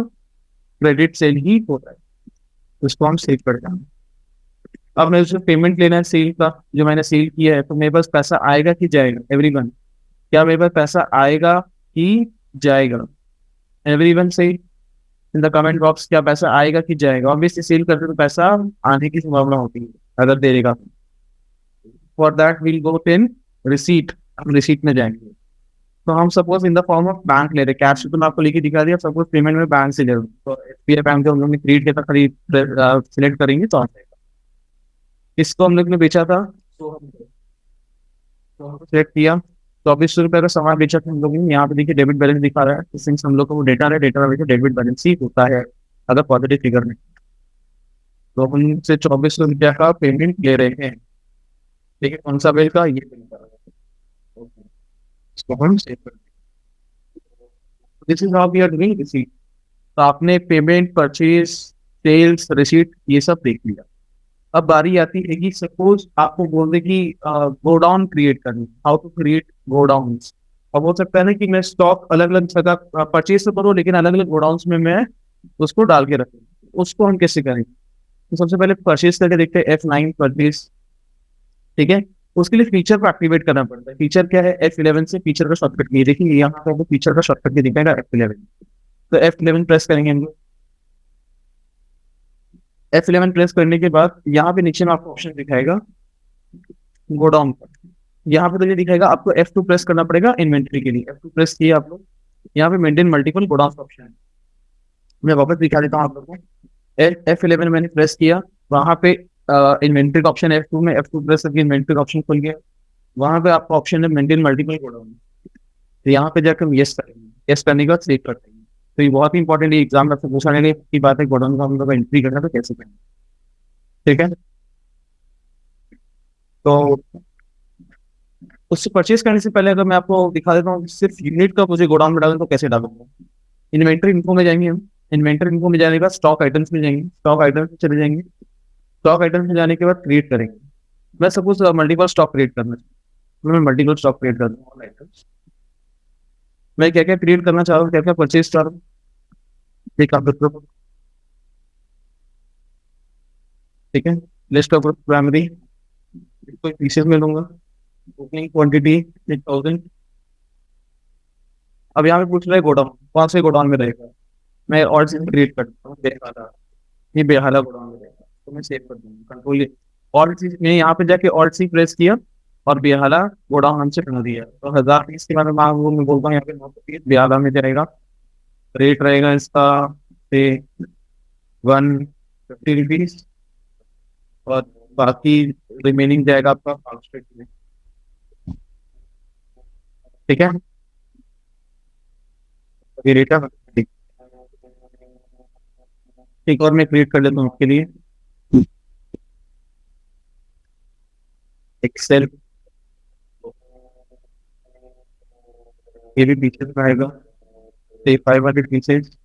[SPEAKER 1] क्रेडिट सेल ही होता है, तो इसको हम सेव करते हैं। अब मैं उससे पेमेंट लेना है सेल का, जो मैंने सेल किया है, तो मेरे पास पैसा आएगा कि जाएगा, एवरीवन, क्या मेरे पास पैसा आएगा कि जाएगा, एवरीवन से इन द कमेंट बॉक्स, क्या पैसा आएगा कि जाएगा। ऑब्वियसली सेल करते तो पैसा आने की संभावना होती है अगर देगा। For that will go in receipt, हम रिसीट में जाएंगे। तो हम suppose in the form of bank ले रहे, कैश तो मैं आपको लेके दिखा दिया, सपोज पेमेंट में बैंक से ले रहे हो, तो SBI बैंक जो हम लोग ने क्रिएट किया था, खरीद सिलेक्ट करेंगे तो आ जाएगा। इसको हम लोग ने बेचा था, तो हमको सिलेक्ट किया, 2400 रुपये का सामान बेचा था हम लोगों ने। यहाँ पे देखिए डेबिट बैलेंस दिखा रहा है, तो सिंस हम लोग को वो डेटा है, डेटा में डेबिट बैलेंस ही होता है अगर पॉजिटिव फिगर में। तो हम से 2400 रुपया का पेमेंट ले रहे हैं, ठीक है, कौन सा बिल का, ये बिल का। Okay, इसको हम सेव कर, this is how we are doing receipt. तो आपने पेमेंट, परचेज, सेल्स, रिसीट ये सब देख लिया। अब बारी आती है कि सपोज आपको बोल दे कि गोडाउन क्रिएट करनी, हाउ टू क्रिएट गोडाउन। अब हो सकता है ना कि मैं स्टॉक अलग अलग जगह परचेज तो करूँ, लेकिन अलग अलग गोडाउन में मैं उसको डाल के रखूँ, उसको हम कैसे करेंगे। तो सबसे पहले परचेज करके देखते हैं, F9 परचेज, ठीक है। उसके लिए फीचर को एक्टिवेट करना पड़ता है। फीचर क्या है, F11 से फीचर का शॉर्टकट की देखिए, यहाँ पे फीचर का शॉर्टकट की दिखाएगा F11, तो F11 प्रेस करेंगे हम लोग। F11 प्रेस करने के बाद यहाँ पे नीचे में आपको ऑप्शन दिखाएगा गोडाउन का, यहाँ पे तो ये दिखाएगा, आपको F2 प्रेस करना पड़ेगा इन्वेंट्री के लिए। F2 प्रेस किया आप लोग, यहाँ पे मेंटेन मल्टीपल गोडाउन ऑप्शन है, मैं वापस दिखा देता हूँ आप लोगों को। F11 मैंने प्रेस किया, वहां पे इन्वेंट्री का ऑप्शन है, F2 में F2 प्रेस करके इन्वेंट्री का ऑप्शन खुल गया। वहां पे आपका ऑप्शन है मेंटेन मल्टीपल गोडाउन, तो यहाँ पे जाकर हम यस करेंगे। टेस्ट करने के बाद सेव कर देंगे। तो ये बहुत ही इंपॉर्टेंट एग्जाम में आपसे पूछा जाएगा की बात है, गोडाउन का हम लोग एंट्री करना तो कैसे करना, ठीक है। तो उससे परचेज करने से पहले अगर मैं आपको दिखा देता हूँ सिर्फ यूनिट का मुझे गोडाउन में डालना तो कैसे डालूंगा। इन्वेंटरी इन्फो में जाएंगे हम। इन्वेंटरी इन्फो में जाने के बाद स्टॉक आइटम्स में जाएंगे, स्टॉक आइटम्स में चले जाएंगे। स्टॉक आइटम्स में जाने के बाद क्रिएट करेंगे। मैं सपोज मल्टीपल स्टॉक क्रिएट करना चाहूँ, मैं मल्टीपल स्टॉक क्रिएट कर दूंगा, ऑल आइटम्स। मैं क्या क्या क्रिएट करना चाह रहा हूँ, क्या क्या परचेज चाह रहा हूँ, एक आप देखो, ठीक है। लिस्ट ऑफ प्राइमरी कोई पीसेस में लूंगा, ओपनिंग क्वांटिटी 1000। अब यहाँ पे पूछ रहा है गोडाउन, कौन से गोडाउन में रहेगा। मैं और चीज क्रिएट करता हूँ, बेहाला, ये बेहाला गोडाउन में रहेगा, तो मैं सेव कर दूंगा कंट्रोल और चीज में यहाँ पे जाके और सी प्रेस किया और बेहाला गोडाउन हमसे बना दिया। तो 1000 पीस के बाद मैं बोलता हूँ यहाँ पे 900 पीस बेहाला में जाएगा। रेट रहेगा इसका से 150 रुपीज, और बाकी रिमेनिंग जाएगा आपका 500 में, ठीक है। ये रेट है, ठीक। एक और मैं क्रिएट कर लेता हूँ आपके लिए, एक्सेल। ये भी पीछे से आएगा, से 500 पीसेज।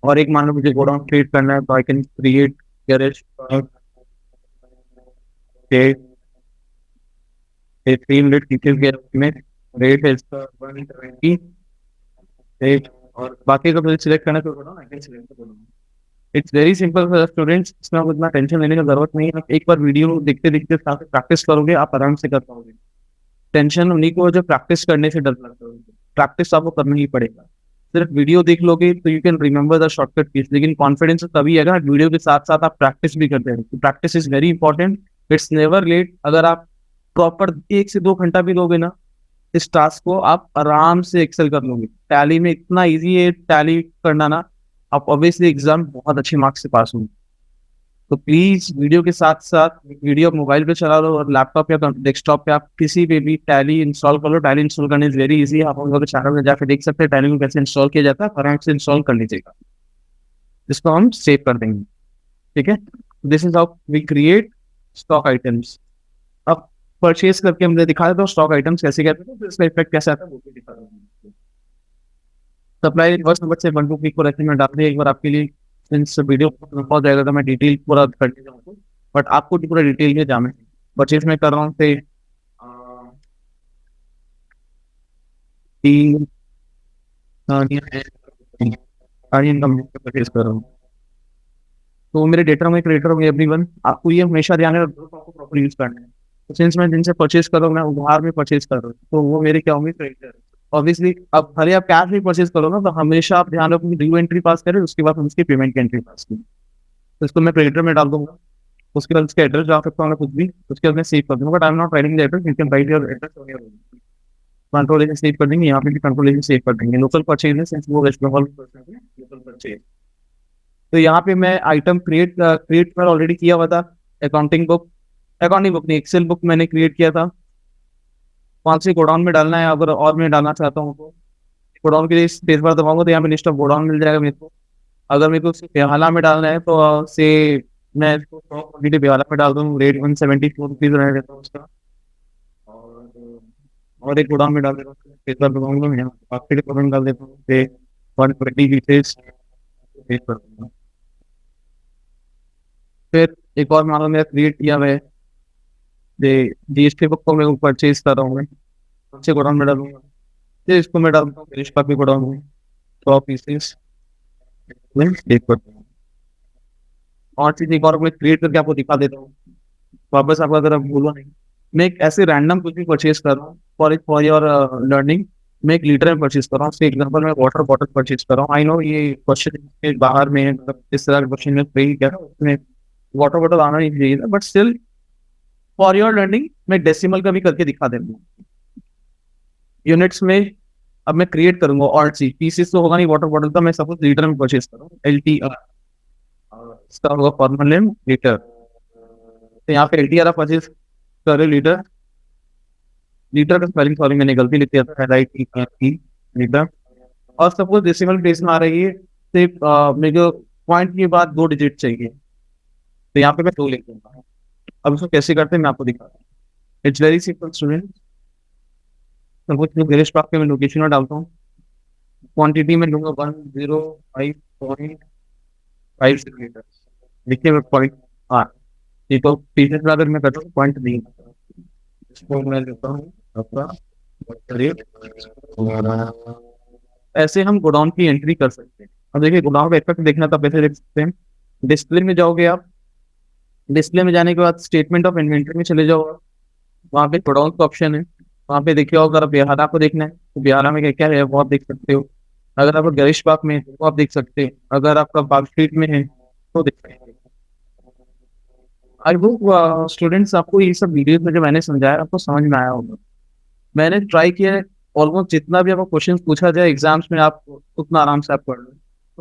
[SPEAKER 1] और एक मान लो मुझे गोडाउन क्रिएट करना है तो आई कैन क्रिएट गैरेज से 300 पीसेज गैरेज में। रेट है इसका 120 रेट। और बाकी का मुझे सिलेक्ट करना है तो godown I can select godown. It's very simple for students, इसमें आपको इतना टेंशन लेने की जरूरत नहीं है। आप एक बार वीडियो देखते देखते प्रैक्टिस करोगे, आप आराम से कर पाओगे। टेंशन उन्हीं को जो प्रैक्टिस करने से डर लगता है, प्रैक्टिस आपको करना ही पड़ेगा। सिर्फ वीडियो देख लोगे तो you can remember the shortcut keys, लेकिन कॉन्फिडेंस तभी है अगर वीडियो के साथ साथ आप प्रैक्टिस भी करते हैं। Practice is very important, it's never late. अगर आप प्रॉपर 1 से 2 घंटा भी दोगे ना, इस टास्क को आप आराम से एक्सेल कर लोगे। टैली में इतना इजी है टैली करना ना, आप ऑब्वियसली एग्जाम बहुत अच्छे मार्क्स से पास होंगे। तो प्लीज वीडियो के साथ साथ वीडियो आप मोबाइल पे चला लो और लैपटॉप या डेस्कटॉप पे आप किसी पे भी टैली इंस्टॉल कर लो। टैली इंस्टॉल करने इज वेरी इजी, आप हम लोग के चैनल में जाकर देख सकते हैं टैली को कैसे इंस्टॉल किया जाता है, आराम से इंस्टॉल कर लीजिएगा। इसको हम सेव कर देंगे, ठीक है। This is how we create stock items. अब परचेज करके हमने दिखा देता हूँ स्टॉक आइटम्स कैसे कहते हैं, तो इसका इफेक्ट कैसे आता है वो भी दिखा देता हूँ। सप्लाई फर्स्ट नंबर से 1 2 3 को रखने में डाल दिया एक बार आपके लिए। सिंस वीडियो बहुत जाएगा तो मैं डिटेल पूरा करने जाऊँगा, बट आपको पूरा डिटेल में जाना है। परचेज में कर रहा हूँ से 3 परचेज कर रहा हूँ। तो मेरे डेटा में क्रिएटर होंगे एवरीवन, आपको ये हमेशा ध्यान है प्रॉपर यूज करना है। तो सिंस मैं जिनसे परचेज कर रहा हूँ, मैं उधार में परचेज कर रहा हूँ, तो वो मेरे क्या होंगे, क्रेडिटर। ऑब्वियसली अब भले आप कैश भी परचेज करो ना, तो हमेशा आप ध्यान रखो ड्यू एंट्री पास करें, उसके बाद उसकी पेमेंट की एंट्री पास करें। तो इसको मैं क्रेडिटर में डाल दूंगा। उसके बाद उसका एड्रेस डाल सकता हूँ कुछ भी, उसके बाद मैं सेव कर दूंगा। But I am not writing the address, you can write your address on your control agent save कर देंगे। यहाँ पे भी कंट्रोल एजेंट सेव कर देंगे। लोकल परचेज है सिंस वो वेस्ट बंगाल लोकल परचेज। तो यहाँ पे मैं आइटम क्रिएट पर ऑलरेडी किया हुआ था। अकाउंटिंग बुक नहीं, एक्सेल बुक मैंने क्रिएट किया था। कौन सी गोडाउन में डालना है, अगर और मैं डालना चाहता हूँ तो गोडाउन के लिए स्पेस बार दबाऊंगा तो यहाँ पे लिस्ट ऑफ गोडाउन मिल जाएगा मेरे को। अगर मेरे को बेहाला में डालना है तो से मैं इसको क्वांटिटी बेहाला में डाल दूँ, रेट 174 रुपीज रह देता हूँ उसका। और एक गोडाउन में डाल देता हूँ, स्पेस बार दबाऊंगा मैं, यहाँ बाकी के गोडाउन डाल देता हूँ से 120 कर दूंगा। फिर एक और मान लो मेरा क्रिएट किया हुआ है, जीएसटी बुक को मैं परचेज कर रहा हूँ, मैं अच्छे गोडाउन में डालूंगा। फिर इसको मैं डालता हूँ फिनिश कॉपी गोडाउन में 100 पीसेस एक करता हूँ। और चीज एक और मैं क्रिएट करके आपको दिखा देता हूँ, वापस आपका अगर आप भूलो नहीं। मैं एक ऐसे रैंडम कुछ भी परचेज कर रहा हूँ फॉर योर लर्निंग। मैं एक लीटर में परचेज कर रहा हूँ, फॉर एग्जाम्पल मैं वाटर बॉटल परचेज कर रहा हूँ। आई नो ये क्वेश्चन के बाहर में है, मतलब इस तरह के क्वेश्चन में कोई क्या उसमें वाटर बॉटल आना नहीं चाहिए था, but still for your learning मैं डेसिमल का भी करके दिखा देता हूँ यूनिट्स में। अब मैं क्रिएट करूंगा और सी पीसीस तो होगा नहीं वाटर बॉटल का, मैं सपोज लीटर में परचेज कर रहा हूँ LTR, इसका होगा फॉर्मल नेम लीटर। तो यहाँ पे LTR आप परचेज कर रहे लीटर। लीटर का स्पेलिंग सॉरी मैंने गलती लिख दिया था, हाईलाइट की। ठीक है। और सपोज डेसिमल प्लेस में आ रही है, सिर्फ मेरे को पॉइंट के बाद 2 डिजिट चाहिए, तो यहाँ पे मैं 2 लिख दूंगा। अब इसको कैसे करते हैं मैं आपको दिखाता हूँ। It's very simple student. Suppose मैं गिरीश पार्क के मैं लोकेशन में डालता हूँ, क्वांटिटी में लूंगा 105.5 सेंटीमीटर। देखिए मैं पॉइंट, हाँ ये तो पीछे से अगर मैं करता हूँ पॉइंट नहीं, इसको मैं लेता हूँ आपका रेट। ऐसे हम गोडाउन की एंट्री कर सकते हैं। अब देखिए गोडाउन का इफेक्ट देखना तो आप ऐसे देख सकते हैं। डिस्प्ले में जाओगे आप, डिस्प्ले में जाने के बाद स्टेटमेंट ऑफ इन्वेंटरी में चले जाओ। वहाँ पे गोडाउन का ऑप्शन है, वहाँ पे देखिए अगर आप बिहारा को देखना है तो बिहारा में क्या क्या है वो आप देख सकते हो। अगर आपको गिरीश पार्क में है तो आप देख सकते हैं, अगर आपका पार्क स्ट्रीट में है तो देख सकते हैं। आई होप स्टूडेंट्स आपको ये सब वीडियोस में जो मैंने समझाया आपको समझ में आया होगा। मैंने ट्राई किया है ऑलमोस्ट जितना भी आपको क्वेश्चन पूछा जाए एग्जाम्स में आप उतना आराम से आप पढ़ लो।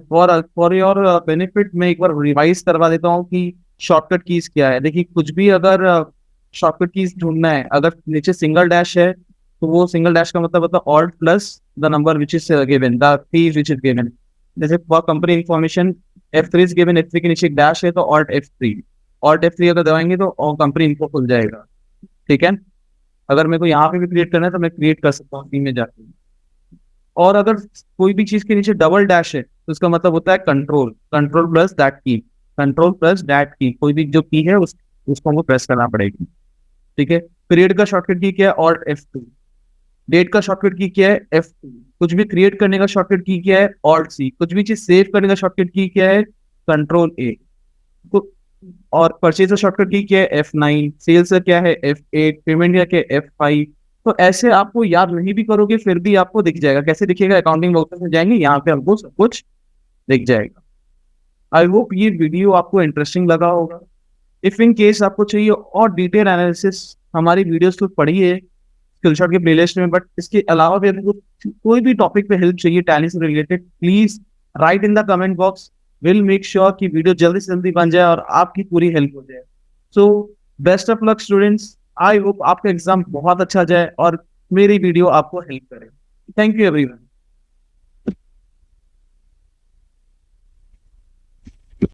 [SPEAKER 1] फॉर फॉर योर बेनिफिट मैं एक बार रिवाइज करवा देता हूँ कि शॉर्टकट कीज क्या है। देखिए कुछ भी अगर शॉर्टकट कीज ढूंढना है, अगर नीचे सिंगल डैश है तो वो सिंगल डैश का मतलब होता है alt plus the number which is given, the key which is given. जैसे for company information F3 is given, F3 के नीचे एक डैश है तो ऑल्ट F3। ऑल्ट F3 अगर दबाएंगे तो कंपनी इन्फो खुल जाएगा। ठीक है। अगर मेरे को यहाँ पे भी क्रिएट करना है तो मैं क्रिएट कर सकता हूँ सी में जाके। और अगर कोई भी चीज के नीचे डबल डैश है तो उसका मतलब होता है कंट्रोल, कंट्रोल प्लस दैट की, कंट्रोल प्लस दैट की, कोई भी जो की है उसको हमको प्रेस करना पड़ेगी। ठीक है। पीरियड का शॉर्टकट की क्या है, ऑल्ट F2। डेट का शॉर्टकट की क्या है, F2। कुछ भी क्रिएट करने का शॉर्टकट की क्या है, ऑल्ट C। कुछ भी चीज सेव करने का शॉर्टकट की क्या है, कंट्रोल A। और परचेज का शॉर्टकट की क्या है, F9। सेल्स का क्या है, F8। पेमेंट का क्या है, F5। तो ऐसे आपको याद नहीं भी करोगे फिर भी आपको दिख जाएगा। कैसे दिखेगा, अकाउंटिंग बॉक्स में जाएंगे यहाँ पे हमको सब कुछ दिख जाएगा। आई होप ये वीडियो आपको इंटरेस्टिंग लगा होगा। इफ इन केस आपको चाहिए और डिटेल एनालिसिस, हमारी वीडियोस तो पढ़िए स्किलशॉट के प्लेलिस्ट में, बट इसके अलावा भी आपको कोई भी टॉपिक पे हेल्प चाहिए टैली से related, please write in the comment box. Will make sure कि वीडियो जल्दी से जल्दी बन जाए और आपकी पूरी हेल्प हो जाए। So best of luck students. I hope आपका एग्जाम बहुत अच्छा जाए और मेरी वीडियो आपको हेल्प करे। Thank you everyone.